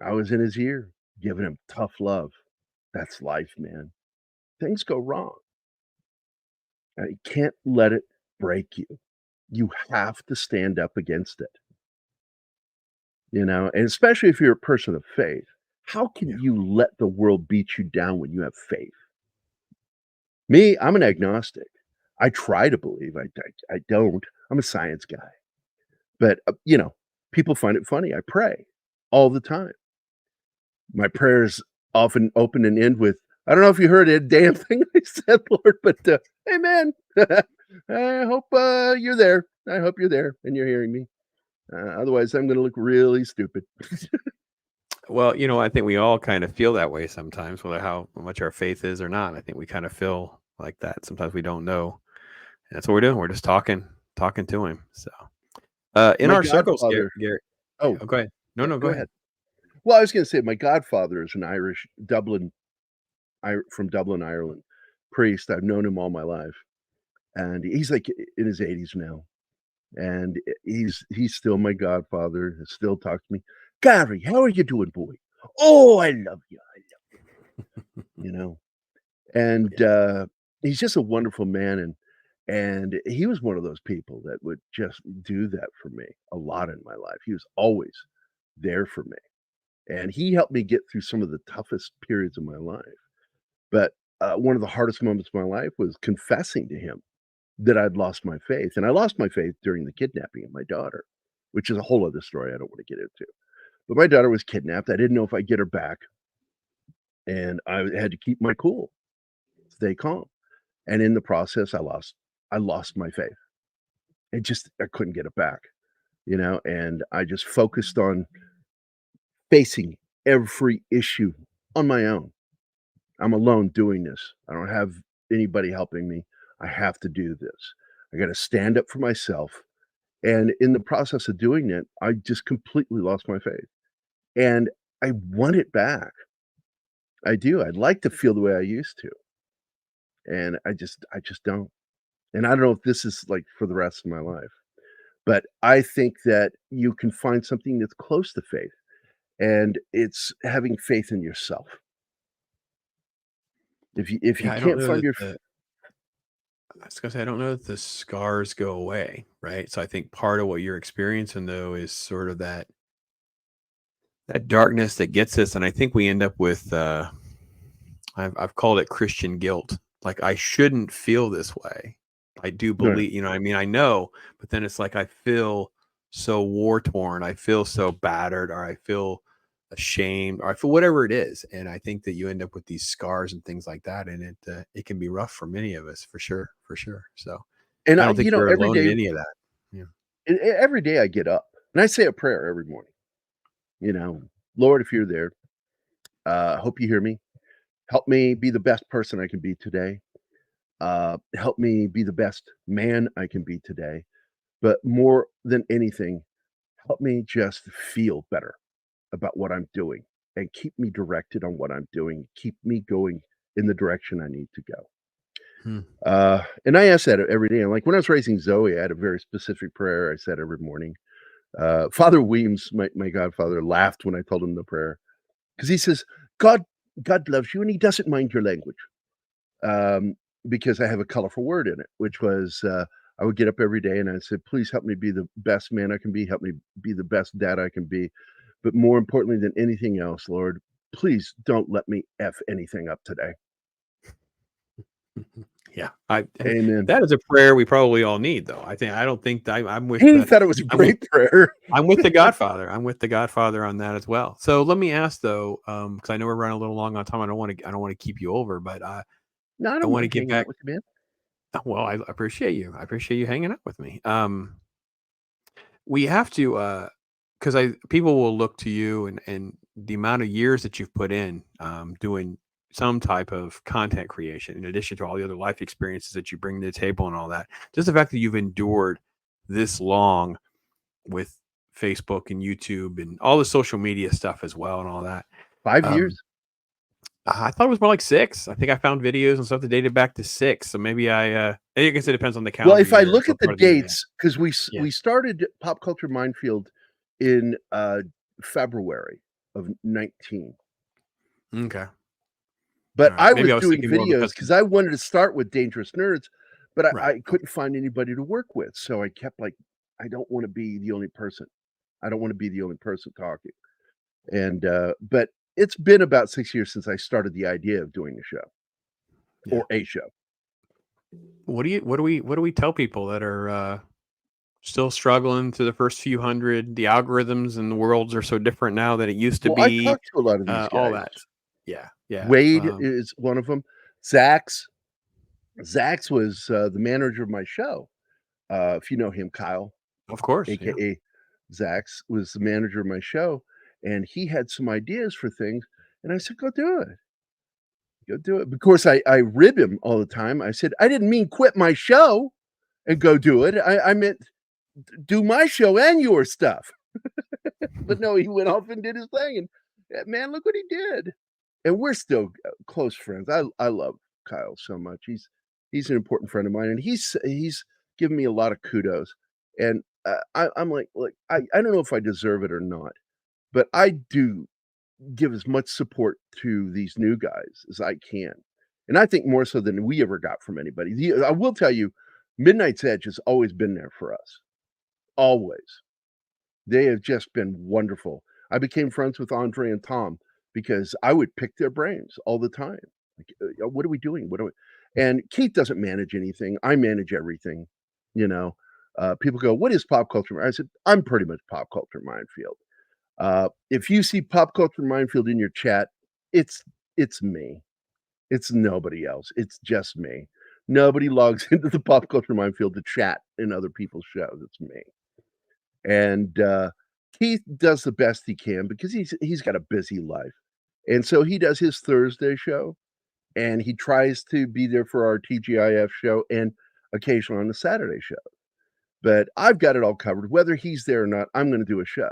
I was in his ear, giving him tough love. That's life, man. Things go wrong. You can't let it break you. You have to stand up against it, and especially if you're a person of faith. How can yeah, you let the world beat you down when you have faith? Me, I'm an agnostic. I try to believe. I don't. I'm a science guy. But, people find it funny. I pray all the time. My prayers often open and end with, "I don't know if you heard a damn thing I said, Lord, but, amen. I hope, you're there. I hope you're there and you're hearing me. Otherwise, I'm gonna look really stupid." well, I think we all kind of feel that way sometimes, whether how much our faith is or not. I think we kind of feel like that. Sometimes we don't know. And that's what we're doing. We're just talking to him. So, in My our circles, godfather Gary. Oh, Oh, go ahead. No, yeah, no, go go ahead. ahead. Well, I was gonna say my godfather is an Irish from Dublin, Ireland, priest. I've known him all my life, and he's, like, in his 80s now. And he's still my godfather, he still talks to me, "Gary, how are you doing, boy? Oh, I love you," you know? And, he's just a wonderful man, and he was one of those people that would just do that for me a lot in my life. He was always there for me, and he helped me get through some of the toughest periods of my life. But, one of the hardest moments of my life was confessing to him that I'd lost my faith, and I lost my faith during the kidnapping of my daughter, which is a whole other story I don't wanna get into. But my daughter was kidnapped, I didn't know if I'd get her back, and I had to keep my cool, stay calm, and in the process, I lost my faith. I couldn't get it back, and I just focused on facing every issue on my own. I'm alone doing this. I don't have anybody helping me. I have to do this. I gotta stand up for myself. And in the process of doing it, I just completely lost my faith, and I want it back. I do. I'd like to feel the way I used to, and I just don't. And I don't know if this is, like, for the rest of my life, but I think that you can find something that's close to faith, and it's having faith in yourself. If you Yeah, I don't can't know find that your the I was gonna say I don't know that the scars go away, right? So I think part of what you're experiencing though is sort of that darkness that gets us, and I think we end up with I've called it Christian guilt. Like I shouldn't feel this way. I do no, no. believe, I mean, I know, but then it's like I feel so war torn. I feel so battered, or I feel ashamed, or I feel whatever it is. And I think that you end up with these scars and things like that, and it can be rough for many of us, for sure, for sure. So And I don't think you're every alone in day any of that. Yeah, every day I get up, and I say a prayer every morning, you know, "Lord, if you're there, hope you hear me. Help me be the best person I can be today. Help me be the best man I can be today. But more than anything, help me just feel better about what I'm doing and keep me directed on what I'm doing. Keep me going in the direction I need to go." hmm. And I ask that every day. And like when I was raising Zoe, I had a very specific prayer I said every morning. Father Weems, my godfather, laughed when I told him the prayer because he says, God loves you and he doesn't mind your language. Um, because I have a colorful word in it, which was, I would get up every day and I said, "Please help me be the best man I can be. Help me be the best dad I can be. But more importantly than anything else, Lord, please don't let me F anything up today." Yeah, Amen. that is a prayer we probably all need, though. I don't think I'm with He thought it was a I'm with great prayer. I'm with the Godfather. I'm with the Godfather on that as well. So let me ask though, because I know we're running a little long on time. I don't want to keep you over, but No, I I don't want to mind get hanging out back. with you, man. Well, I appreciate you. I appreciate you hanging out with me. We have to, because I people will look to you and the amount of years that you've put in doing some type of content creation, in addition to all the other life experiences that you bring to the table and all that. Just the fact that you've endured this long with Facebook and YouTube and all the social media stuff as well and all that. 5 Um, years? I thought it was more like 6. I think I found videos and stuff that dated back to 6. So maybe I guess it depends on the Well, calendar if I year, look what at the part of the year. Yeah. dates, 'cause Yeah. we started Pop Culture Minefield in, February of 19. Okay. All But right. I Maybe was I was doing thinking more videos because because I wanted to start with Dangerous Nerds, but right. I couldn't find anybody to work with, so I kept, like, I don't wanna be the only person. I don't wanna be the only person talking, and, but it's been about 6 years since I started the idea of doing a show, Yeah. or a show. What do we tell people that are still struggling to the first few hundred? The algorithms and the worlds are so different now than it used to Well, I be. talked to a lot of these All guys. that. Yeah. Yeah. Wade is one of them. Zach's Zach's was, the manager of my show. If you know him, Kyle, Of course. Yeah. AKA Zach's was the manager of my show, and he had some ideas for things, and I said, "Go do it. Go do it." Of course, I rib him all the time. I said, "I didn't mean quit my show and go do it. I meant do my show and your stuff." But no, he went off and did his thing, and, man, look what he did. And we're still, close friends. I love Kyle so much. He's an important friend of mine, and he's given me a lot of kudos, and, I'm like, I don't know if I deserve it or not, but I do give as much support to these new guys as I can, and I think more so than we ever got from anybody. I will tell you, Midnight's Edge has always been there for us, always. They have just been wonderful. I became friends with Andre and Tom because I would pick their brains all the time. Like, "What are we doing? What are we" and Keith doesn't manage anything. I manage everything, you know? People go, "What is Pop Culture?" I said, "I'm pretty much Pop Culture Minefield." If you see Pop Culture Minefield in your chat, it's it's me. It's nobody else. It's just me. Nobody logs into the Pop Culture Minefield to chat in other people's shows. It's me. And, Keith does the best he can because he's got a busy life, and so he does his Thursday show, and he tries to be there for our TGIF show and occasionally on the Saturday show, but I've got it all covered. Whether he's there or not, I'm gonna do a show.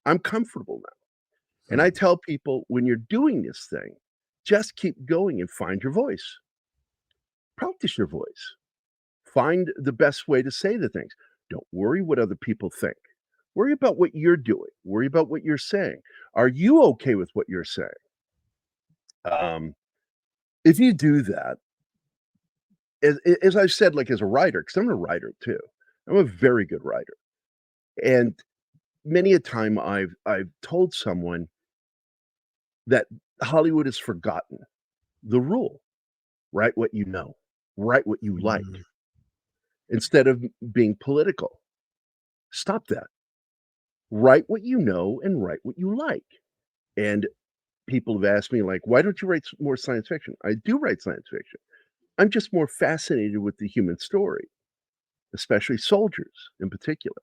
I'm comfortable now, and Hmm. I tell people, "When you're doing this thing, just keep going and find your voice. Practice your voice. Find the best way to say the things. Don't worry what other people think. Worry about what you're doing. Worry about what you're saying. Are you okay with what you're saying?" Um, if you do that, as I've said, like as a writer, because I'm a writer too. I'm a very good writer. And many a time I've told someone that Hollywood has forgotten the rule. Write what you know. Write what you like. Mm. Instead of being political. Stop that. Write what you know and write what you like. And people have asked me, like, "Why don't you write more science fiction?" I do write science fiction. I'm just more fascinated with the human story, especially soldiers in particular.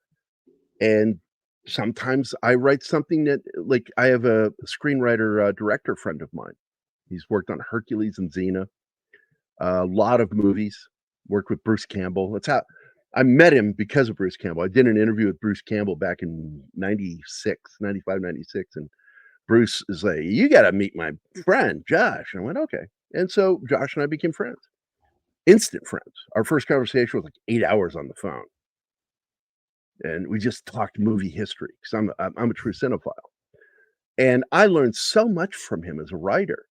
And sometimes I write something that, like, I have a screenwriter, director friend of mine. He's worked on Hercules and Xena, a lot of movies, worked with Bruce Campbell. That's how I met him because of Bruce Campbell. I did an interview with Bruce Campbell back in 96, 95, 96, and Bruce is like, "You gotta meet my friend, Josh." And I went, "Okay." And so Josh and I became friends, instant friends. Our first conversation was like 8 hours on the phone, and we just talked movie history because I'm a true cinephile. And I learned so much from him as a writer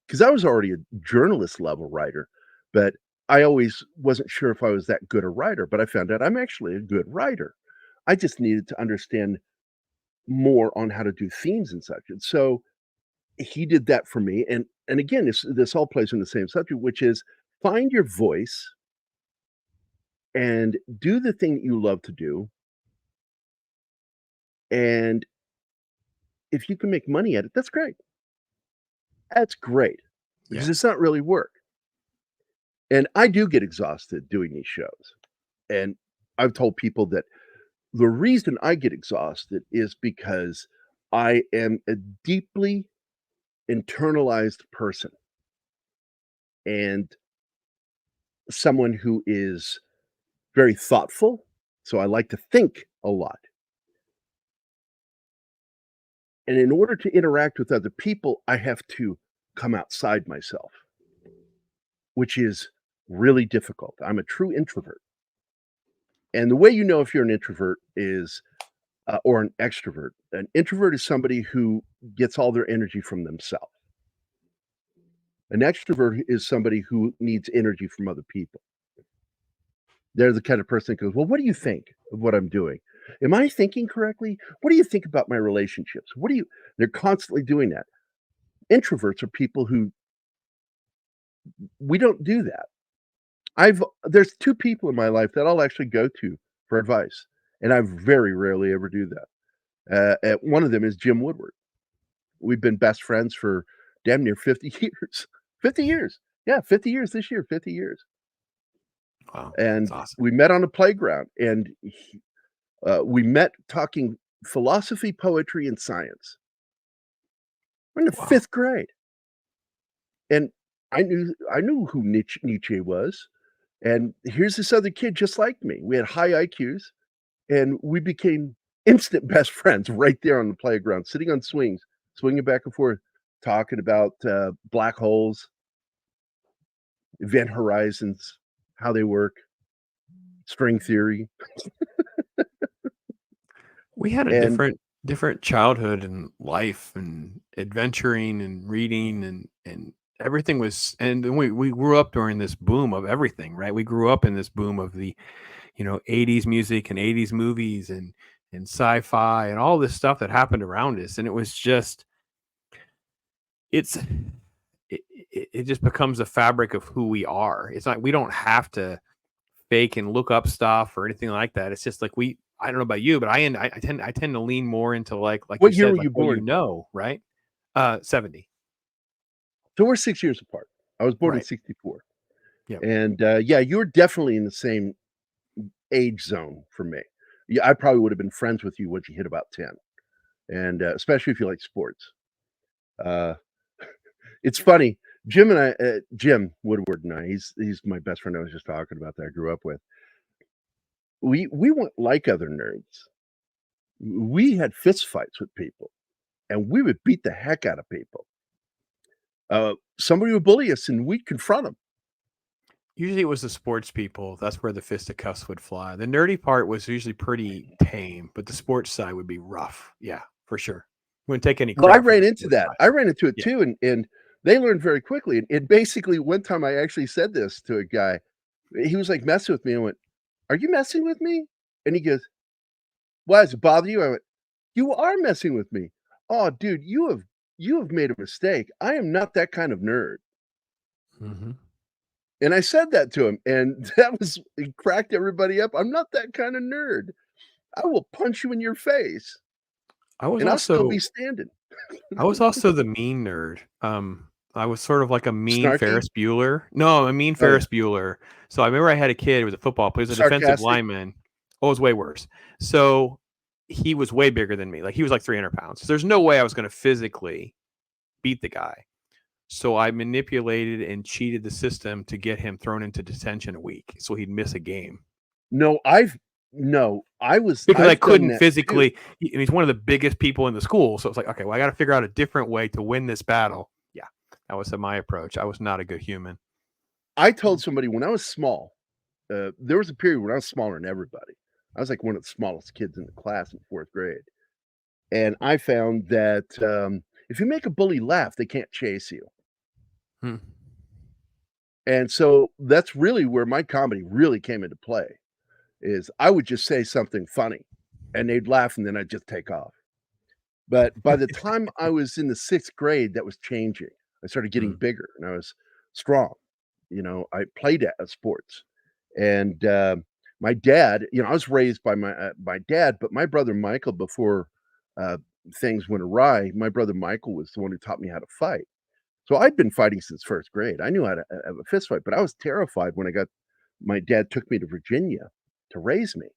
because I was already a journalist level writer, but I always wasn't sure if I was that good a writer, but I found out I'm actually a good writer. I just needed to understand more on how to do themes and such, and so he did that for me, and again, this all plays in the same subject, which is find your voice and do the thing that you love to do, and if you can make money at it, that's great. That's great because Yeah. it's not really work, and I do get exhausted doing these shows, and I've told people that the reason I get exhausted is because I am a deeply internalized person and someone who is very thoughtful, so I like to think a lot. And in order to interact with other people, I have to come outside myself, which is really difficult. I'm a true introvert. And the way you know if you're an introvert is, or an extrovert. An introvert is somebody who gets all their energy from themselves. An extrovert is somebody who needs energy from other people. They're the kind of person that goes, "Well, what do you think of what I'm doing? Am I thinking correctly? What do you think about my relationships? What do you?" They're constantly doing that. Introverts are people who we don't do that. There's 2 people in my life that I'll actually go to for advice, and I very rarely ever do that. One of them is Jim Woodward. We've been best friends for damn near 50 years. 50 years. Yeah, 50 years this year, 50 years. Wow. That's And awesome. we met on a playground, and we met talking philosophy, poetry, and science. We're in the Wow. 5th grade, and I knew who Nietzsche was, and here's this other kid just like me. We had high IQs, and we became instant best friends right there on the playground, sitting on swings, swinging back and forth, talking about, black holes, event horizons, how they work, string theory, We had a and different childhood and life and adventuring and reading and everything was and then we grew up during this boom of everything, right? We grew up in this boom of the, 80s music and 80s movies and sci-fi and all this stuff that happened around us. And it was just it's it just becomes a fabric of who we are. It's not we don't have to fake and look up stuff or anything like that. It's just like I don't know about you, but I tend to lean more into like you what year said, were like you what born? right? 70. So we're 6 years apart. I was born in Right. '64, Yep. and, yeah, you're definitely in the same age zone for me. Yeah, I probably would have been friends with you once you hit about 10, and, especially if you like sports. Uh, it's funny, Jim Woodward and I, he's my best friend I was just talking about that I grew up with. We weren't like other nerds. We had fist fights with people, and we would beat the heck out of people. Somebody would bully us, and we'd confront them. Usually it was the sports people. That's where the fisticuffs would fly. The nerdy part was usually pretty tame, but the sports side would be rough. Yeah, for sure. Wouldn't take any Well, I crap from ran the into sports that. side. I ran into it Yeah. too, and they learned very quickly, and basically, one time I actually said this to a guy. He was, like, messing with me. I went, "Are you messing with me?" And he goes, "Why, does it bother you?" I went, "You are messing with me." "Oh, dude, you have made a mistake. I am not that kind of nerd." Hmm. And I said that to him, and that was it cracked everybody up. I'm not that kind of nerd. I will punch you in your face, I was and I'll still be also standing. I was also the mean nerd. I was sort of like a mean Snarky? Ferris Bueller. No, a mean Oh, yeah. Ferris Bueller. So I remember I had a kid who was a football player, he was a defensive Sarcastic? lineman. Oh, it was way worse. So he was way bigger than me. Like he was like 300 pounds. So there's no way I was going to physically beat the guy. So I manipulated and cheated the system to get him thrown into detention a week so he'd miss a game No, because I I've done couldn't that too. physically. He's one of the biggest people in the school. So it's like, okay, well, I got to figure out a different way to win this battle. Yeah, that was my approach. I was not a good human. I told somebody when I was small, there was a period when I was smaller than everybody. I was like one of the smallest kids in the class in 4th grade, and I found that, if you make a bully laugh, they can't chase you. Hmm. And so that's really where my comedy really came into play, is I would just say something funny, and they'd laugh, and then I'd just take off. But by the time I was in the 6th grade, that was changing. I started getting Mm, bigger, and I was strong. I played at sports, and, my dad I was raised by my dad, but my brother Michael, before, uh, things went awry, my brother Michael was the one who taught me how to fight. So I'd been fighting since 1st grade. I knew how to have a fist fight, but I was terrified when my dad took me to Virginia to raise me,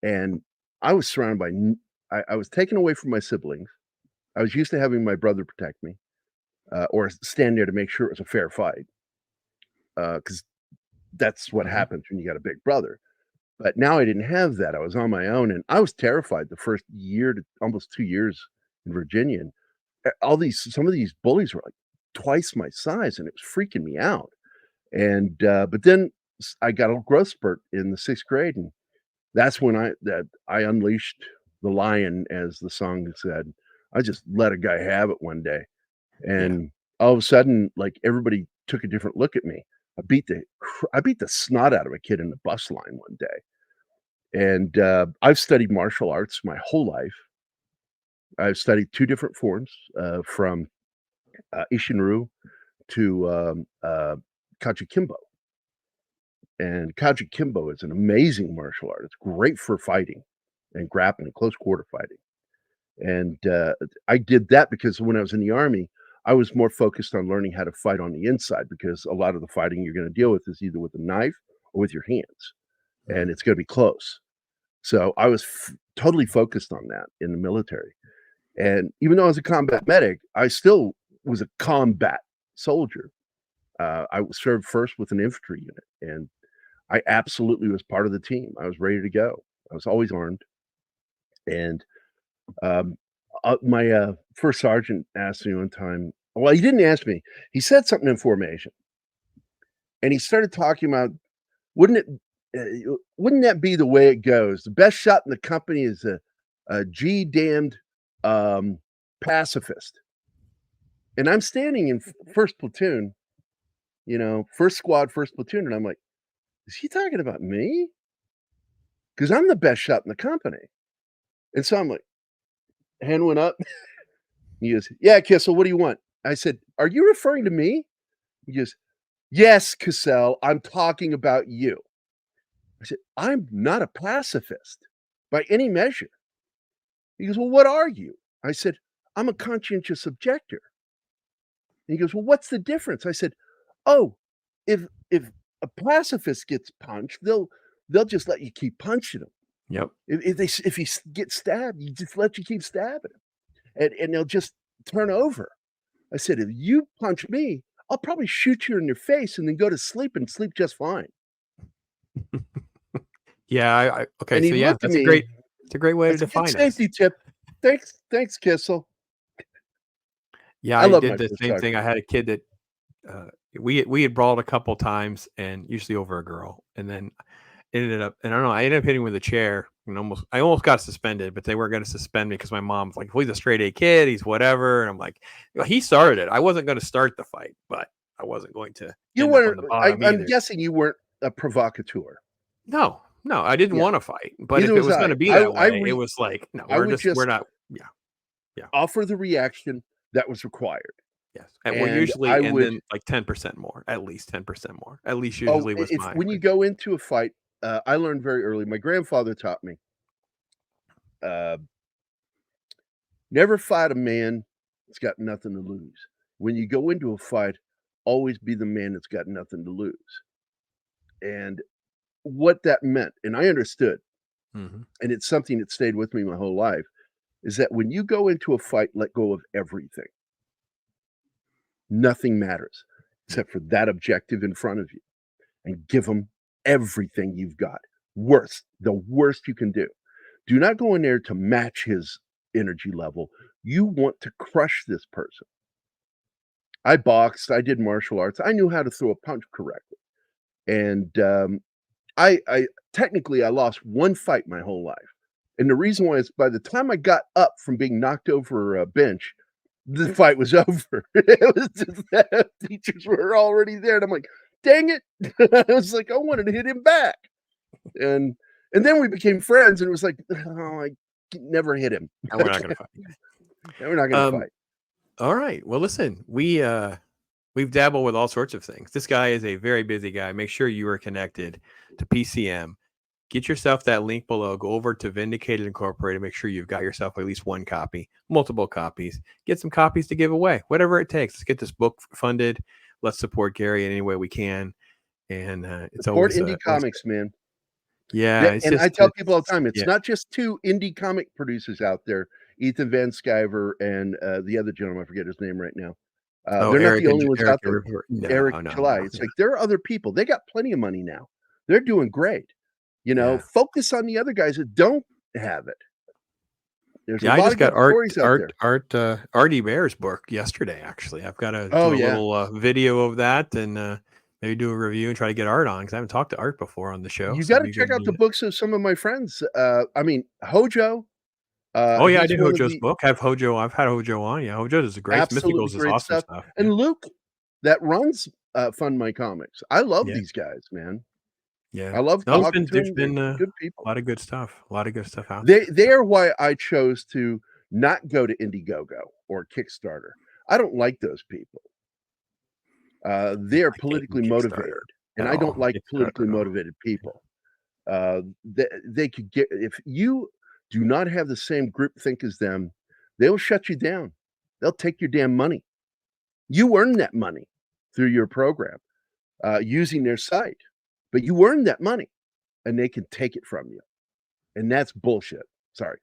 and I was surrounded by n I was taken away from my siblings. I was used to having my brother protect me, or stand there to make sure it was a fair fight, because that's what mhm. happens when you got a big brother. But now I didn't have that. I was on my own, and I was terrified the first year to almost 2 years in Virginia, and, all these some of these bullies were, like, twice my size, and it was freaking me out. And, but then I got a growth spurt in the 6th grade, and that's when I unleashed the lion, as the song said. I just let a guy have it one day, Yeah. and all of a sudden, like, everybody took a different look at me. I beat the snot out of a kid in the bus line one day, and, I've studied martial arts my whole life. I've studied 2 different forms, from, Isshin-Ryu to, Kajukenbo, and Kajukenbo is an amazing martial art. It's great for fighting and grappling, close quarter fighting. And, I did that because when I was in the army, I was more focused on learning how to fight on the inside, because a lot of the fighting you're gonna deal with is either with a knife or with your hands, and Mm, it's gonna be close. So I was totally focused on that in the military. And even though I was a combat medic, I still was a combat soldier. I served first with an infantry unit, and I absolutely was part of the team. I was ready to go. I was always armed, and Um, my, first sergeant asked me one time, well, he didn't ask me. He said something in formation, and he started talking about, "Wouldn't it wouldn't that be the way it goes? The best shot in the company is a G damned, um, pacifist." And I'm standing in 1st platoon, 1st squad, 1st platoon, and I'm like, "Is he talking about me? Because 'Cause I'm the best shot in the company." And so I'm like, hand went up. He goes, "Yeah, Kissel, what do you want?" I said, "Are you referring to me?" He goes, "Yes, Kissel, I'm talking about you." I said, "I'm not a pacifist by any measure." He goes, "Well, what are you?" I said, "I'm a conscientious objector." And he goes, "Well, what's the difference?" I said, "Oh, if a pacifist gets punched, they'll just let you keep punching him. yep. If he gets stabbed, you just let you keep stabbing him, and they'll just turn over." I said, "If you punch me, I'll probably shoot you in your face and then go to sleep and sleep just fine." Yeah, I okay, And he so yeah, looked at me. it's a great way to That's a good define us. safety tip. Thanks, Kissel. Yeah, I I love did my the first same thing. I sergeant. had a kid that, uh, we had brawled a couple times and usually over a girl, and then ended up and I don't know, I ended up hitting him with a chair and I almost got suspended, but they weren't gonna suspend me because my mom's like, "Well, he's a straight A kid, he's whatever," and I'm like, "Well, he started it. I wasn't gonna start the fight, but I wasn't going to You end up on weren't the bottom I'm either." guessing you weren't a provocateur. No, no, I didn't Yeah, wanna fight, but neither if it was was I. gonna be I that I way, it re was like, "No, I would we're just not." Yeah, yeah, offer the reaction that was required, yes, and well, and I usually and would then, like, 10% more, at least 10% more, at least oh, usually was if my when you go into a fight, I learned very early, my grandfather taught me, uh, never fight a man that's got nothing to lose. When you go into a fight, always be the man that's got nothing to lose. And what that meant, and I understood, Mhm, and it's something that stayed with me my whole life, is that when you go into a fight, let go of everything. Nothing matters yeah, except for that objective in front of you, and give them everything you've got. The worst you can do. Do not go in there to match his energy level. You want to crush this person. I boxed, I did martial arts. I knew how to throw a punch correctly. And I technically I lost one fight my whole life. And the reason why is by the time I got up from being knocked over a bench, the fight was over. It was just that teachers were already there. And I'm like, dang it. I was like, I wanted to hit him back. And then we became friends, and it was like, oh, I never hit him. And we're not gonna fight. And we're not gonna fight. All right. Well, listen, we've dabbled with all sorts of things. This guy is a very busy guy. Make sure you are connected to PCM. Get yourself that link below. Go over to Vindicated Incorporated. Make sure you've got yourself at least one copy, multiple copies. Get some copies to give away, whatever it takes. Let's get this book funded. Let's support Gerry in any way we can. And it's Support always indie comics, man. Yeah, it's and just I tell people all the time, it's yeah. not just 2 indie comic producers out there, Ethan Van Sciver and the other gentleman, I forget his name right now. Oh, They're not Eric the only ones Eric out there. No, Eric no, July. no. It's like there are other people. They got plenty of money now. They're doing great. You know, Yeah. focus on the other guys that don't have it. There's Yeah, a I lot just of good got stories out there. Artie Bear's book yesterday. Actually, I've got to Oh, do a yeah. little video of that and maybe do a review and try to get Art on because I haven't talked to Art before on the show. You So gotta we check could out do the that. books of some of my friends. I mean, Hojo, Oh yeah, I he's did one of Hojo's the book. I've had Hojo on. Yeah, Hojo is great. absolutely Mythicals is great awesome stuff. stuff. Yeah. And Luke that runs, Fund My Comics. I love Yeah. these guys, man. Yeah. I love No, talking to there's them. They're been a good people. lot of good stuff. A lot of good stuff out They there. they are why I chose to not go to Indiegogo or Kickstarter. I don't like those people. They are I can't do politically Kickstarter motivated, and at I don't all. like Kickstarter politically at all. motivated people. They could get if you do not have the same groupthink as them, they'll shut you down. They'll take your damn money. You earn that money through your program, using their site, but you earn that money, and they can take it from you, and that's bullshit. Sorry.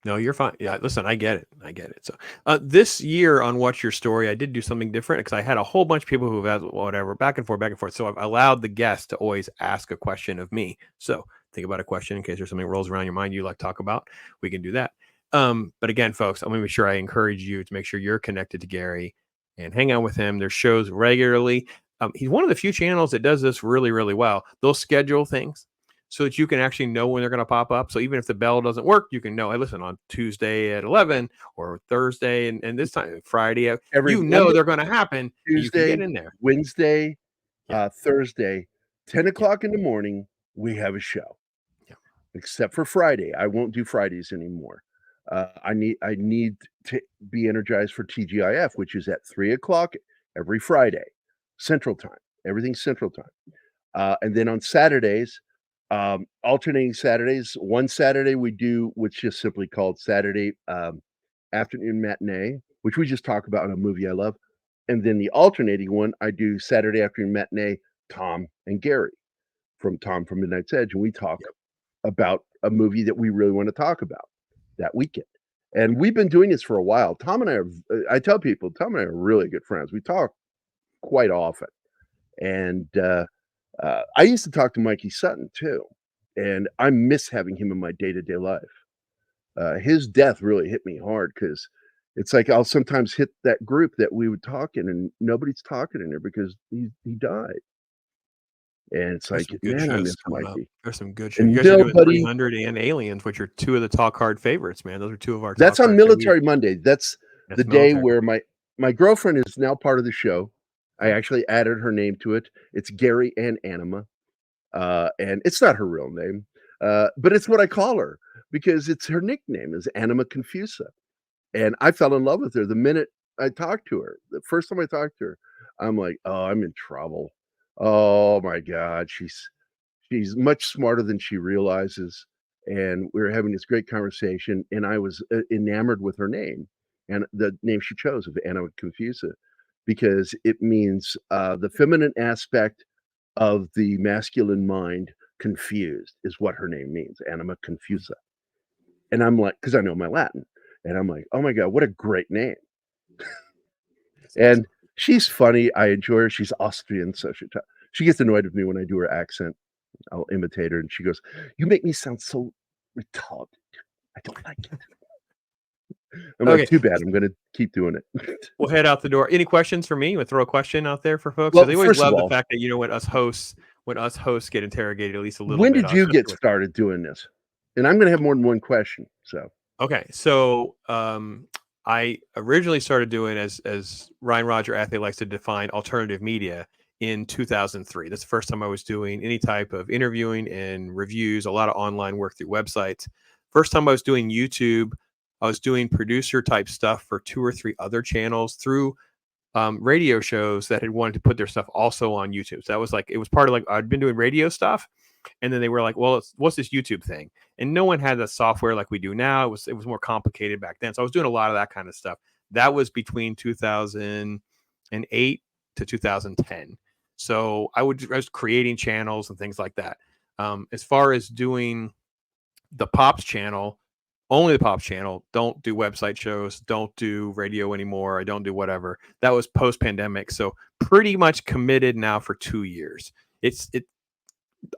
No, you're fine. Yeah, listen, I get it. I get it. So, this year on What's Your Story, I did do something different because I had a whole bunch of people who've asked whatever back and forth, back and forth. So I've allowed the guest to always ask a question of me. So think about a question in case there's something rolls around your mind you like to talk about. We can do that. But again, folks, I'm going to make sure I encourage you to make sure you're connected to Gerry and hang out with him. There's shows regularly. He's one of the few channels that does this really, really well. They'll schedule things so that you can actually know when they're going to pop up. So even if the bell doesn't work, you can know, hey, listen, on Tuesday at 11 or Thursday and this time Friday, Every you know Monday, they're going to happen. And you can get Tuesday, in there. Wednesday, Yeah. Thursday, 10 Yeah. o'clock in the morning, we have a show. Yeah. Except for Friday. I won't do Fridays anymore. I need to be energized for TGIF, which is at 3 o'clock every Friday, Central Time. Everything's Central Time. And then on Saturdays, alternating Saturdays, one Saturday we do what's just simply called Saturday afternoon matinee, which we just talk about in a movie I love. And then the alternating one, I do Saturday afternoon matinee, Tom and Gerry from Tom from Midnight's Edge, and we talk Yep. about a movie that we really want to talk about that weekend. And we've been doing this for a while. Tom and I are, I tell people, Tom and I are really good friends. We talk quite often. And I used to talk to Mikey Sutton too. And I miss having him in my day to day life. His death really hit me hard because it's like I'll sometimes hit that group that we would talk in, and nobody's talking in there because he died. And it's There's like, some good man, I shows miss coming up. Mikey. There's some good shows. You And guys are doing nobody 300 and Aliens, which are two of the talk hard favorites, man. Those are two of our that's talk on hard favorites. Military Monday. That's the That's day military. where my girlfriend is now part of the show. I Oh. actually added her name to it. It's Gerry and Anima. And it's not her real name, but it's what I call her because it's her nickname is Anima Confusa. And I fell in love with her the minute I talked to her. The first time I talked to her, I'm like, "Oh, I'm in trouble. Oh my god, she's much smarter than she realizes." And we were having this great conversation, and I was enamored with her name and the name she chose of Anima Confusa because it means the feminine aspect of the masculine mind confused is what her name means, Anima Confusa. And I'm like, because I know my Latin, and I'm like, oh my god, what a great name. That's awesome. And she's funny. I enjoy her. She's Austrian, so she gets annoyed with me when I do her accent. I'll imitate her, and she goes, "You make me sound so retarded. I don't like it." I'm like, Okay, "Too bad. I'm gonna keep doing it." we'll head out the door. Any questions for me? You would throw a question out there for folks because Well, they always first of love the all, fact that when us hosts get interrogated at least a little when bit, did you especially get with started doing this? And I'm gonna have more than one question. So okay, so I originally started doing as Ryan Roger Athlete likes to define alternative media in 2003. That's the first time I was doing any type of interviewing and reviews, a lot of online work through websites. First time I was doing YouTube, I was doing producer type stuff for 2 or 3 other channels through radio shows that had wanted to put their stuff also on YouTube. So that was like, it was part of like, I'd been doing radio stuff. And then they were like, well, what's this YouTube thing? And no one had the software like we do now. It was more complicated back then. So I was doing a lot of that kind of stuff. That was between 2008 to 2010. So I was creating channels and things like that. As far as doing the Pops channel, only the Pops channel, don't do website shows, don't do radio anymore. I don't do whatever. That was post pandemic. So pretty much committed now for 2 years. It's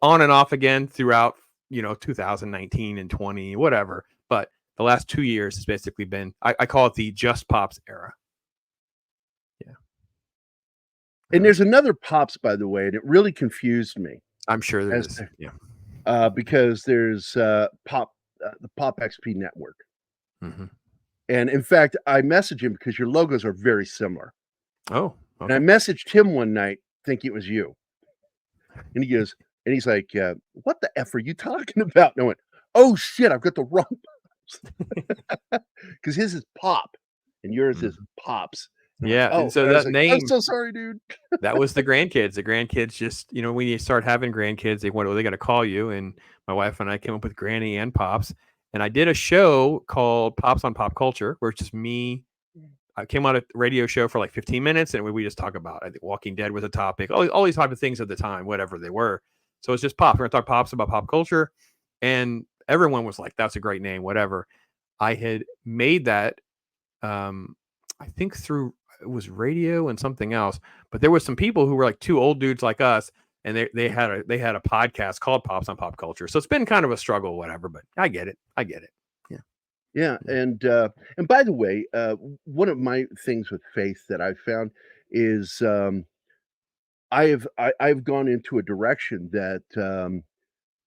on and off again throughout, 2019 and 20, whatever. But the last 2 years has basically been, I call it the Just Pops era. Yeah. And there's another Pops, by the way, and it really confused me. I'm sure there is. Yeah. Because there's the Pop XP network. Mm-hmm. And in fact, I messaged him because your logos are very similar. Oh, okay. And I messaged him one night thinking it was you. And he's like, what the F are you talking about? And I went, oh shit, I've got the wrong Pops. Because his is Pop and yours is Pops. Yeah. Oh, and so and I was that like, name, I'm so sorry, dude. that was the grandkids. The grandkids just, when you start having grandkids, they got to call you. And my wife and I came up with Granny and Pops. And I did a show called Pops on Pop Culture, where it's just me. I came on a radio show for like 15 minutes and we just talk about, I think Walking Dead was a topic, all these type of things at the time, whatever they were. So it's just Pops. We're going to talk Pops about pop culture. And everyone was like, that's a great name, whatever. I had made that, I think through, it was radio and something else, but there was some people who were like 2 old dudes like us, and they had a podcast called Pops on Pop Culture. So it's been kind of a struggle, whatever, but I get it. Yeah. Yeah, and by the way, one of my things with faith that I've found is, I've gone into a direction that,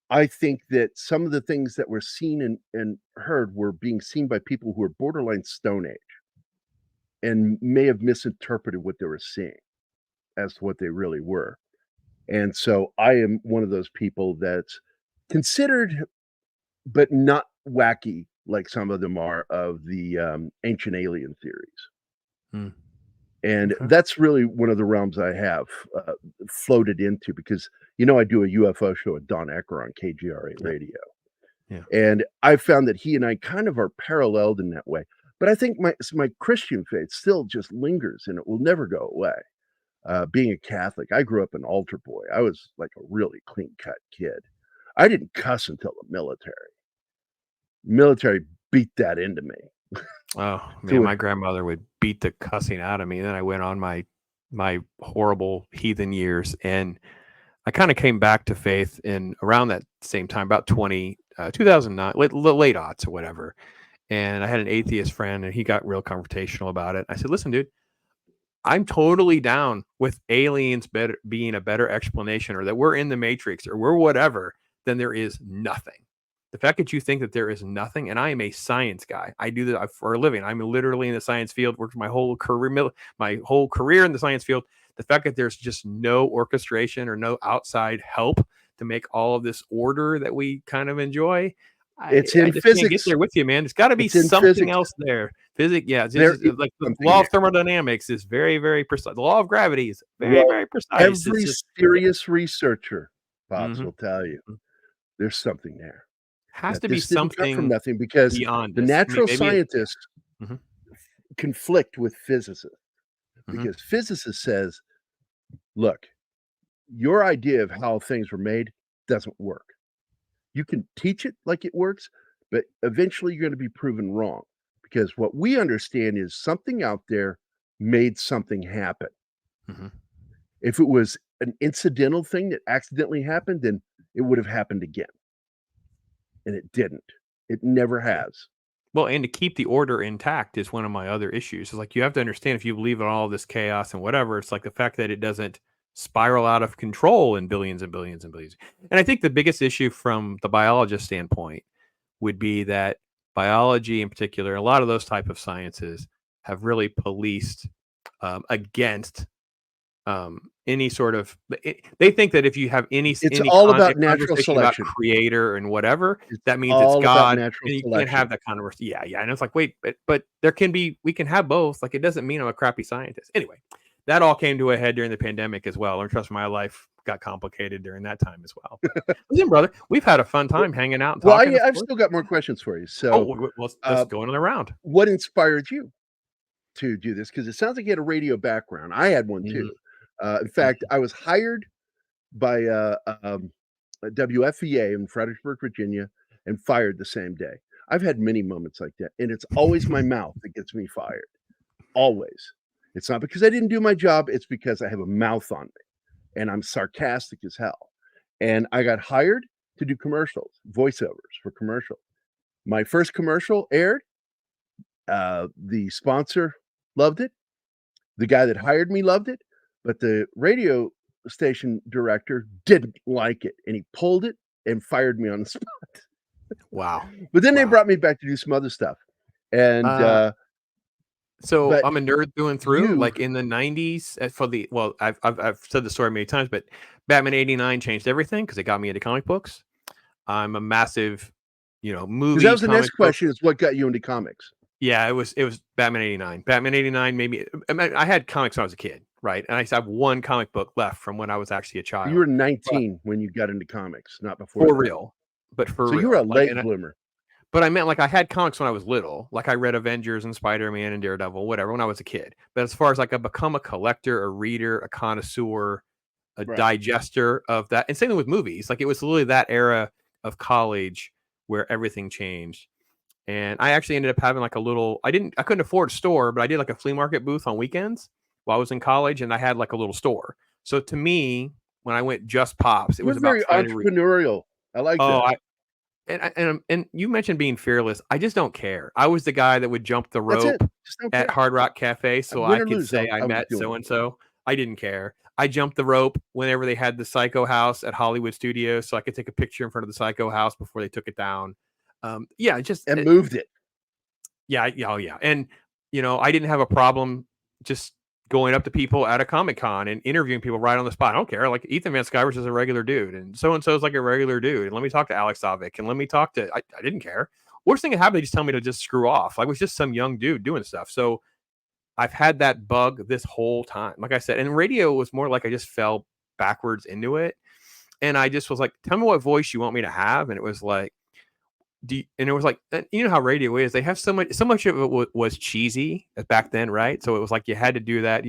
I think that some of the things that were seen and heard were being seen by people who are borderline Stone Age and may have misinterpreted what they were seeing as to what they really were. And so I am one of those people that's considered, but not wacky like some of them are, of the ancient alien theories. Hmm. And Okay. that's really one of the realms I have floated into because, I do a UFO show with Don Ecker on KGRA Yeah. radio. Yeah. And I found that he and I kind of are paralleled in that way. But I think my Christian faith still just lingers and it will never go away. Being a Catholic, I grew up an altar boy. I was like a really clean cut kid. I didn't cuss until the military. Military beat that into me. Oh To man, a my grandmother would beat the cussing out of me. Then I went on my horrible heathen years, and I kind of came back to faith in around that same time, about 2009, late aughts or whatever. And I had an atheist friend, and he got real confrontational about it. I said, "Listen, dude, I'm totally down with aliens being a better explanation, or that we're in the Matrix, or we're whatever, than there is nothing. The fact that you think that there is nothing, and I am a science guy. I do that for a living. I'm literally in the science field, worked my whole career in the science field. The fact that there's just no orchestration or no outside help to make all of this order that we kind of enjoy, It's I in just can't get physics. there with you, man. There's got to be It's in something physics. else there. Physics, yeah, There is like the something law of there. thermodynamics is very, very precise. The law of gravity is very, Well, very precise. It's every just, yeah. serious researcher, Pops, Mhm. will tell you there's something there. Has That to be this didn't come from something nothing because beyond the this. I mean, natural maybe yeah. scientists Mhm. conflict with physicists Mhm. because physicist says, "Look, your idea of how things were made doesn't work. You can teach it like it works, but eventually you're gonna be proven wrong because what we understand is something out there made something happen. Mhm. If it was an incidental thing that accidentally happened, then it would have happened again, and it didn't. It never Yeah. has." Well, and to keep the order intact is one of my other issues. It's like you have to understand if you believe in all this chaos and whatever, it's like the fact that it doesn't spiral out of control in billions and billions and billions. And I think the biggest issue from the biologist standpoint would be that biology in particular, a lot of those type of sciences have really policed against any sort of they think that if you have It's any all about natural conversation about selection. creator and whatever, It's that means it's all about God, natural and you can't selection. have that conversation. Yeah, yeah. And it's like, wait, but there can be we can have both. Like it doesn't mean I'm a crappy scientist. Anyway, that all came to a head during the pandemic as well. And trust me, my life got complicated during that time as well. But listen, brother, we've had a fun W time hanging out and well, talking, of I've course. still got more questions for you. Oh, So, let's uh, go another round. what inspired you to do this? Because it sounds like you had a radio background. I had one too. Mhm, In fact, mhm. I was hired by, WFVA in Fredericksburg, Virginia, and fired the same day. I've had many moments like that, and it's always my mouth that gets me fired, always. It's not because I didn't do my job, it's because I have a mouth on me, and I'm sarcastic as hell. And I got hired to do commercials, voiceovers for commercials. My first commercial aired, the sponsor loved it, the guy that hired me loved it, but the radio station director didn't like it, and he pulled it and fired me on the spot. Wow, But then they wow. brought me back to do some other stuff, and, Uh, so but I'm a nerd through and through. you Like in the '90s, for the well, I've said the story many times, but Batman '89 changed everything because it got me into comic books. I'm a massive, 'cause that movie was the next comic book. question is what got you into comics? Yeah, it was Batman '89. Batman '89 made me. I had comics when I was a kid, right? And I used to have one comic book left from when I was actually a You child, were but 19 when you got into comics, not before for that. real, but for So you were a real. late bloomer. But I meant like I had comics when I was little. Like I read Avengers and Spider-Man and Daredevil, whatever, when I was a kid. But as far as like I become a collector, a reader, a connoisseur, a Right. digester of that, and same thing with movies. Like it was literally that era of college where everything changed. And I actually ended up having like a little. I couldn't afford a store, but I did like a flea market booth on weekends while I was in college, and I had like a little store. So to me, when I went just pops, it You're was about very trying to. entrepreneurial. I like Oh, that. and you mentioned being fearless. I just don't care. I was the guy that would jump the That's it. rope Just don't at care. Hard Rock Cafe so Win I or could lose, say I I was met doing so it. and so. I didn't care. I jumped the rope whenever they had the Psycho House at Hollywood Studios so I could take a picture in front of the Psycho House before they took it down. Yeah, And moved it. yeah, yeah, oh yeah. And I didn't have a problem just going up to people at a Comic Con and interviewing people right on the spot. I don't care. Like Ethan Van Sciver's is a regular dude, and so is like a regular dude. And let me talk to Alex Savick, and let me talk to. I didn't care. Worst thing that happened, they just tell me to just screw off. I was just some young dude doing stuff. So I've had that bug this whole time. Like I said, and radio was more like I just fell backwards into it, and I just was like, "Tell me what voice you want me to have," and it was like and it was like, you know how radio is. They have so much of it was cheesy back then, right? So it was like you had to do that,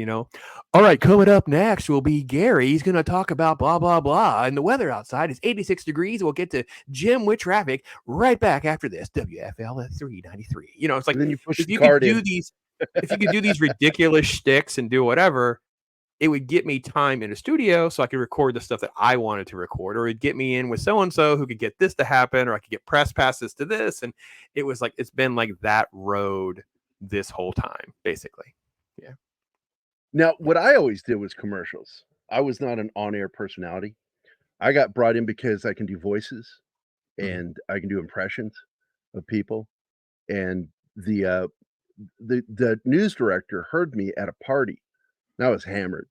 All right, coming up next will be Gary. He's going to talk about blah, blah, blah. And the weather outside is 86 degrees. We'll get to Jim with traffic right back after this. WFL 393. It's like And then you push if the you could card do in. these, if you could do these ridiculous shticks and do whatever, it would get me time in a studio so I could record the stuff that I wanted to record, or it'd get me in with so and so who could get this to happen, or I could get press passes to this. And it was like it's been like that road this whole time, basically. Yeah. Now, what I always did was commercials. I was not an on-air personality. I got brought in because I can do voices Mhm. and I can do impressions of people, and the, uh, the news director heard me at a party, and I was hammered,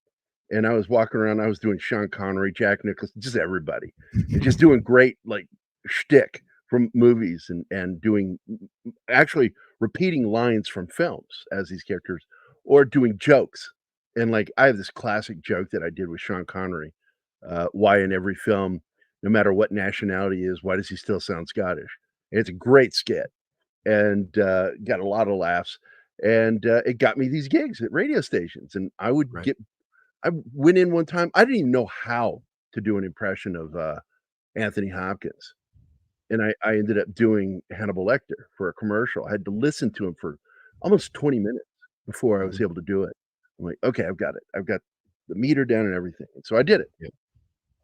and I was walking around, I was doing Sean Connery, Jack Nicholson, just everybody, and just doing great, like, shtick from movies and doing actually repeating lines from films as these characters or doing jokes. And, like, I have this classic joke that I did with Sean Connery, why in every film, no matter what nationality he is, why does he still sound Scottish? And it's a great skit and, got a lot of laughs, and, it got me these gigs at radio stations, and Right. I went in one time, I didn't even know how to do an impression of, Anthony Hopkins, and I ended up doing Hannibal Lecter for a commercial. I had to listen to him for almost 20 minutes before I was Mhm. able to do it. I'm like, "Okay, I've got it. I've got the meter down and everything." And so I did it, Yep.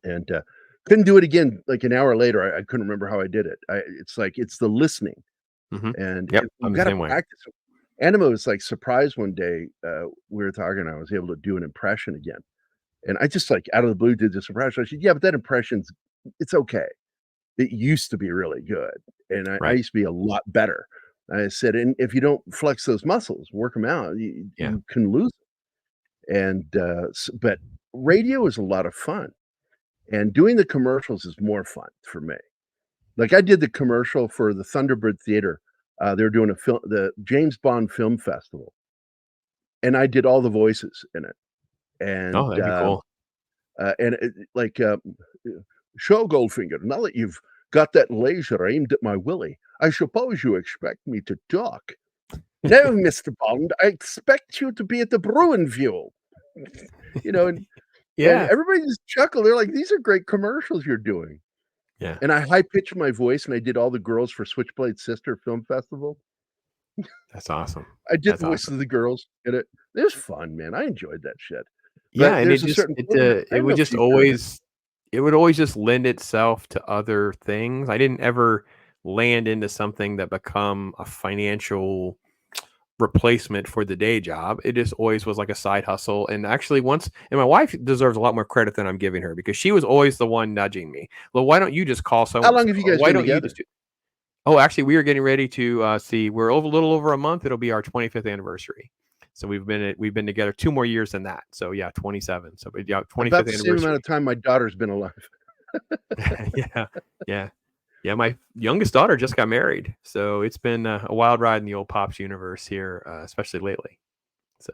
and, couldn't do it again, like, an hour later, I couldn't remember how I did it. It's like, it's the listening, Mhm. and Yep. you I'm the gotta same way. practice it. Anima was, like, surprised one day, we were talking, I was able to do an impression again, and I just, like, out of the blue did this impression. I said, "Yeah, but that impression's it's okay. It used to be really good, and I Right. used to be a lot better." I said, "And if you don't flex those muscles, work them out, Yeah. you can lose." And, but radio is a lot of fun, and doing the commercials is more fun for me. Like, I did the commercial for the Thunderbird Theater. They were doing the James Bond Film Festival, and I did all the voices in it. Oh, And, that'd be cool. like, "Show Goldfinger, now that you've got that laser aimed at my willy, I suppose you expect me to talk. No, Mr. Bond, I expect you to be at the Bruinville." You know, and Yeah. everybody just chuckled. They're like, "These are great commercials you're doing." Yeah. And I high pitched my voice, and I did all the girls for Switchblade Sister Film Festival. That's awesome. I did That's the voices awesome. of the girls in it. It was fun, man. I enjoyed that shit. Yeah, But and there's a certain point where I it have would no just future in it. always just lend itself to other things. I didn't ever land into something that become a financial replacement for the day job. It just always was like a side hustle. And actually and my wife deserves a lot more credit than I'm giving her because she was always the one nudging me. Well, why don't you just call so How and so? long have you Or guys why been don't you together? just do Oh, actually, we are getting ready to see. We're a little over a month. It'll be our 25th anniversary. So we've been together 2 more years than that. So yeah, 27. So yeah, About 25th the same amount anniversary. of time my daughter's been alive. Yeah, yeah, yeah. My youngest daughter just got married, so it's been a wild ride in the old Pops universe here, especially lately. So,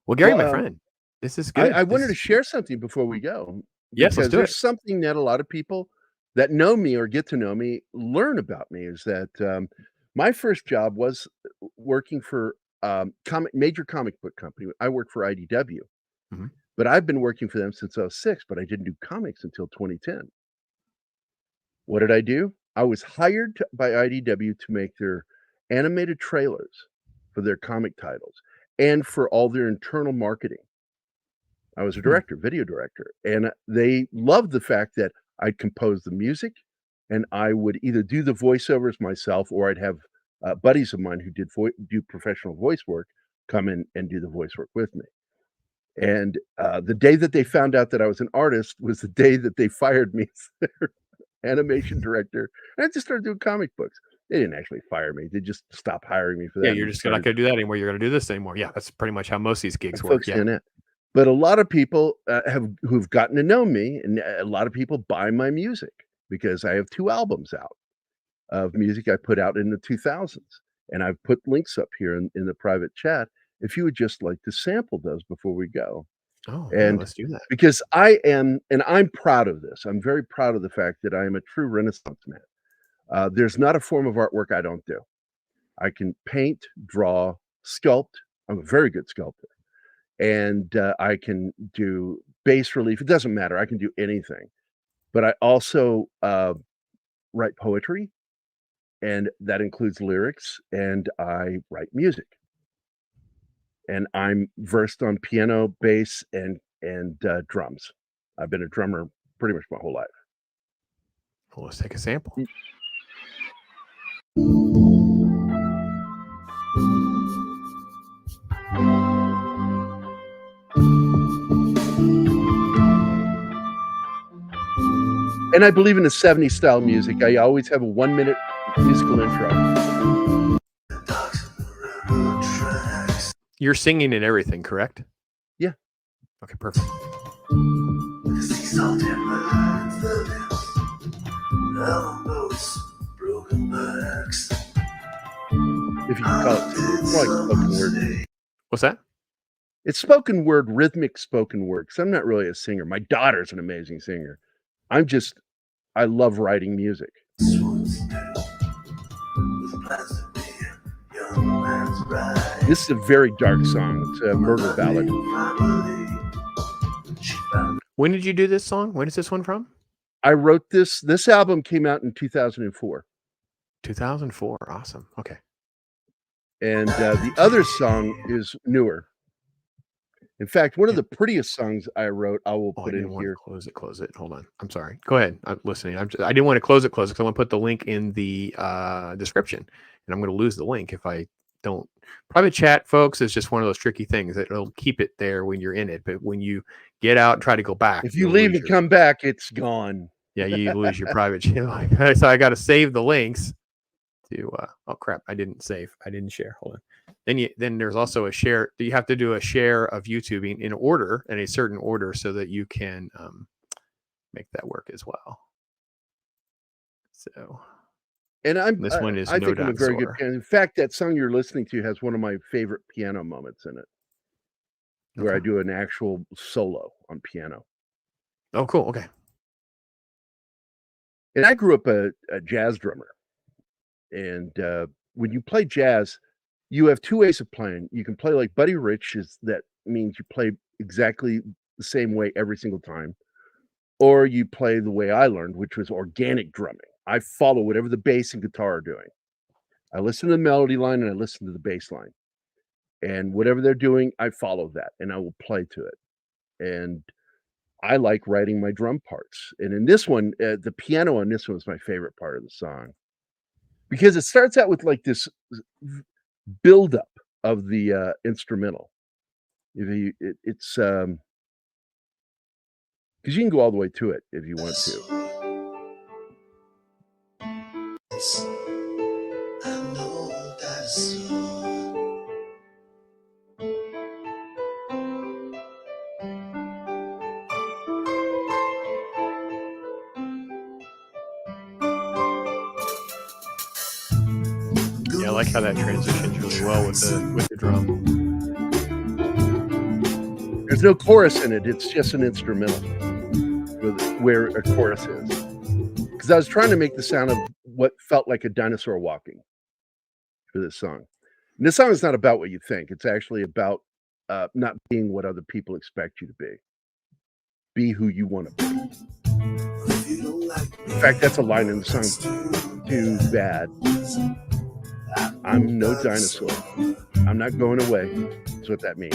well, Gary, Well, my friend, this is I good. wanted to share something before we go, Yes, let's because do it. there's something that a lot of people that know me or get to know me learn about me is that, my first job was working for, major comic book company. I worked for IDW, Mhm. but I've been working for them since I was 6, but I didn't do comics until 2010. What did I do? I was hired by IDW to make their animated trailers for their comic titles and for all their internal marketing. I was a Hmm. director, video director, and they loved the fact that I'd compose the music, and I would either do the voiceovers myself or I'd have, buddies of mine who do professional voice work come in and do the voice work with me. And, the day that they found out that I was an artist was the day that they fired me as their animation director, and I just started doing comic books. They didn't actually fire me, they just stopped hiring me for Yeah, that you're and just not started going to do that anymore. You're going to do this anymore. Yeah, that's pretty much how most of these gigs work. focusing Yeah. on it. But a lot of people, who've gotten to know me, and a lot of people buy my music because I have 2 albums out of music I put out in the 2000s, and I've put links up here in the private chat if you would just like to sample those before we go. Oh yeah, And let's do that. because I'm proud of this, I'm very proud of the fact that I am a true Renaissance man. There's not a form of artwork I don't do. I can paint, draw, sculpt. I'm a very good sculptor. And, I can do bas relief. It doesn't matter. I can do anything. But I also, write poetry, and that includes lyrics, and I write music. And I'm versed on piano, bass, and drums. I've been a drummer pretty much my whole life. Well, let's take a sample. Mm. And I believe in the '70s style music. I always have a 1-minute musical intro. You're singing and everything, correct? Yeah. Okay, perfect. If you can call it singing. It's more like spoken word. What's that? It's spoken word, rhythmic spoken word, 'cause I'm not really a singer. My daughter's an amazing singer. I'm just I love writing music. This is a very dark song. It's a murder ballad. When did you do this song? When is this one from? I wrote this album came out in 2004, 2004. Awesome. Okay. and, the other song is newer. In fact, one of Yeah. the prettiest songs I wrote, I will Oh, I put in didn't want to here. close it. Close it. Hold on. I'm sorry. Go ahead. I'm listening. I didn't want to close it. Close it because I want to put the link in the description, and I'm going to lose the link if I don't. Private chat, folks, is just one of those tricky things. It'll keep it there when you're in it, but when you get out and try to go back, If you you'll leave lose and your. come back, it's gone. Yeah, you lose your private chat. So I got to save the links to. Oh crap! I didn't save. I didn't share. Hold on. then there's also a share. You have to do a share of YouTube in order, in a certain order, so that you can make that work as well. So And this one is I No think I'm a very good Dinosaur. pianist. In fact, that song you're listening to has one of my favorite piano moments in it, where I Okay. do an actual solo on piano. Oh, cool. Okay. And I grew up a jazz drummer, and, when you play jazz, you have 2 ways of playing. You can play like Buddy Rich, is that means you play exactly the same way every single time, or you play the way I learned, which was organic drumming. I follow whatever the bass and guitar are doing. I listen to the melody line and I listen to the bass line, and whatever they're doing, I follow that, and I will play to it, and I like writing my drum parts, and in this one, the piano on this one is my favorite part of the song, because it starts out with, like, this buildup of the, instrumental. If you it's, 'cause you can go all the way to it if you want to. Yeah, I like how that transitions really well with the drum. There's no chorus in it, it's just an instrumental with where a chorus is. Because I was trying to make the sound of what felt like a dinosaur walking for this song. And this song is not about what you think, it's actually about, not being what other people expect you to be. Be who you wanna be. In fact, that's a line in the song, "Too bad. I'm no dinosaur. I'm not going away." That's what that means.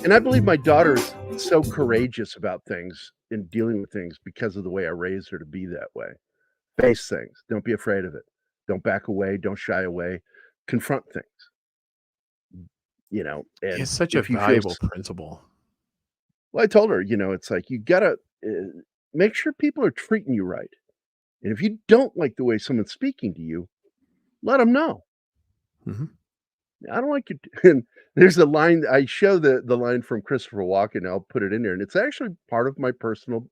And I believe my daughter's so courageous about things and dealing with things because of the way I raised her to be that way. Face things. Don't be afraid of it. Don't back away. Don't shy away. Confront things, and It's such a if you feel valuable principle. well, I told her, it's like, you gotta, make sure people are treating you right. And if you don't like the way someone's speaking to you, let them know. Mhm. I don't like it. And there's a line I show the line from Christopher Walken. I'll put it in there, and it's actually part of my personal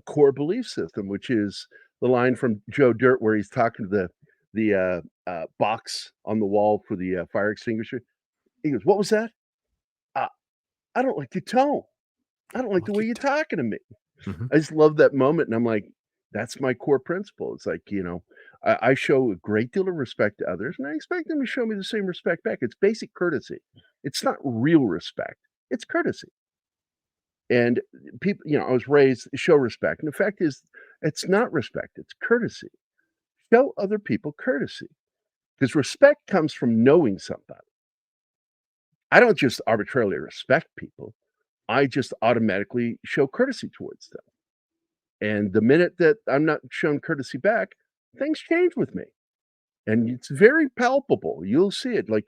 core belief system, which is the line from Joe Dirt where he's talking to the box on the wall for the fire extinguisher. He goes, "What was that? Uh, I don't like your tone. I don't like the Look way at you're that. talking to me." Mhm. I just love that moment, and I'm like, that's my core principle. It's like, I show a great deal of respect to others, and I expect them to show me the same respect back. It's basic courtesy. It's not real respect. It's courtesy. And people, I was raised show respect. And the fact is, it's not respect, it's courtesy. Show other people courtesy because respect comes from knowing somebody. I don't just arbitrarily respect people, I just automatically show courtesy towards them. And the minute that I'm not shown courtesy back, things change with me. And it's very palpable. You'll see it. Like,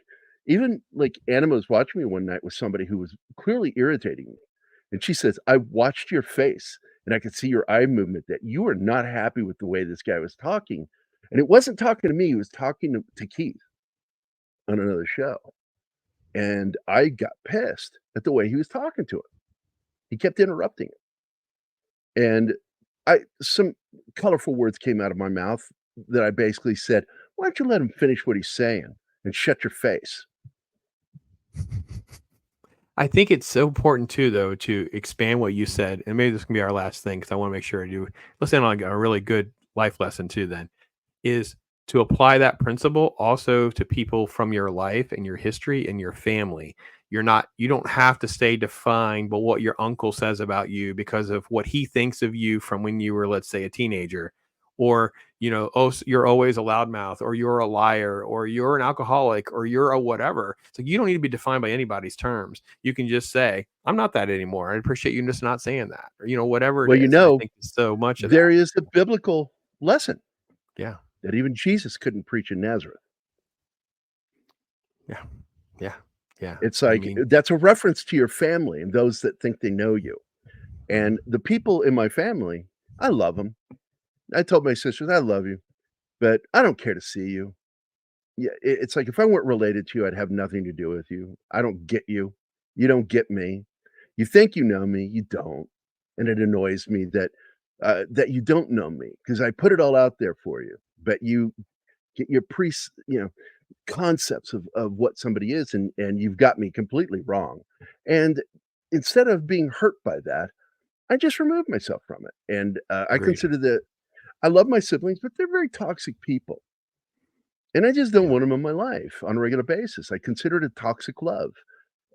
even like Anima was watching me one night with somebody who was clearly irritating me. And she says, "I watched your face and I could see your eye movement that you were not happy with the way this guy was talking." And it wasn't talking to me, he was talking to Keith on another show. And I got pissed at the way he was talking to him. He kept interrupting it. And some colorful words came out of my mouth that I basically said, "Why don't you let him finish what he's saying and shut your face?" I think it's so important too, though, to expand what you said, and maybe this can be our last thing because I want to make sure I do listen on a really good life lesson too. Then is to apply that principle also to people from your life and your history and your family. You don't have to stay defined by what your uncle says about you because of what he thinks of you from when you were, let's say, a teenager, or oh, you're always a loudmouth, or you're a liar, or you're an alcoholic, or you're a whatever. So you don't need to be defined by anybody's terms. You can just say, "I'm not that anymore. I appreciate you just not saying that," or whatever it Well, is. And I think so much of there that. is a biblical lesson Yeah. that even Jesus couldn't preach in Nazareth. Yeah. Yeah. Yeah. It's I like mean, that's a reference to your family and those that think they know you. mhm. And the people in my family, I love them. I told my sisters, "I love you." but I don't care to see you. Yeah, it's like if I weren't related to you, I'd have nothing to do with you. I don't get you. You don't get me. You think you know me, you don't, and it annoys me that you don't know me because I put it all out there for you, but you get your concepts of what somebody is, and you've got me completely wrong. And instead of being hurt by that, I just remove myself from it. And I Agreed. consider that I love my siblings, but they're very toxic people. And I just don't Yeah. want them in my life on a regular basis. I consider it a toxic love.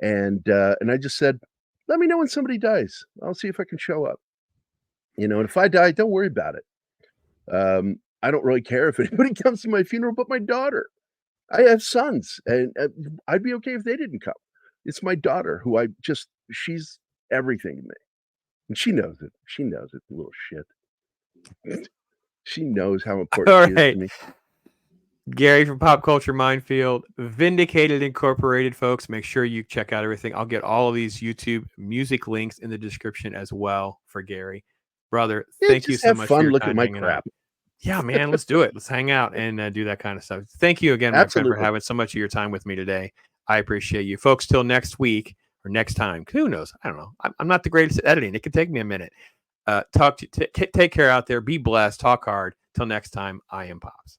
And I just said, let me know when somebody dies. I'll see if I can show up. And if I die, don't worry about it. I don't really care if anybody comes to my funeral but my daughter. I have sons, and, I'd be okay if they didn't come. It's my daughter who she's everything to me, and she knows it. She knows it, the little shit. She knows how important All she is to right. me. Gary from Pop Culture Minefield, Vindicated Incorporated, folks. Make sure you check out everything. I'll get all of these YouTube music links in the description as well for Gary. Brother, Yeah, thank you just so have much for fun, your look at time my hanging out. crap. Yeah, man, let's do it. Let's hang out and do that kind of stuff. Thank you again, my friend, for Absolutely. having so much of your time with me today. I appreciate you. Folks, till next week or next time. Who knows? I don't know. I'm not the greatest at editing. It could take me a minute. Take care out there. Be blessed. Talk hard. Till next time, I am Pops.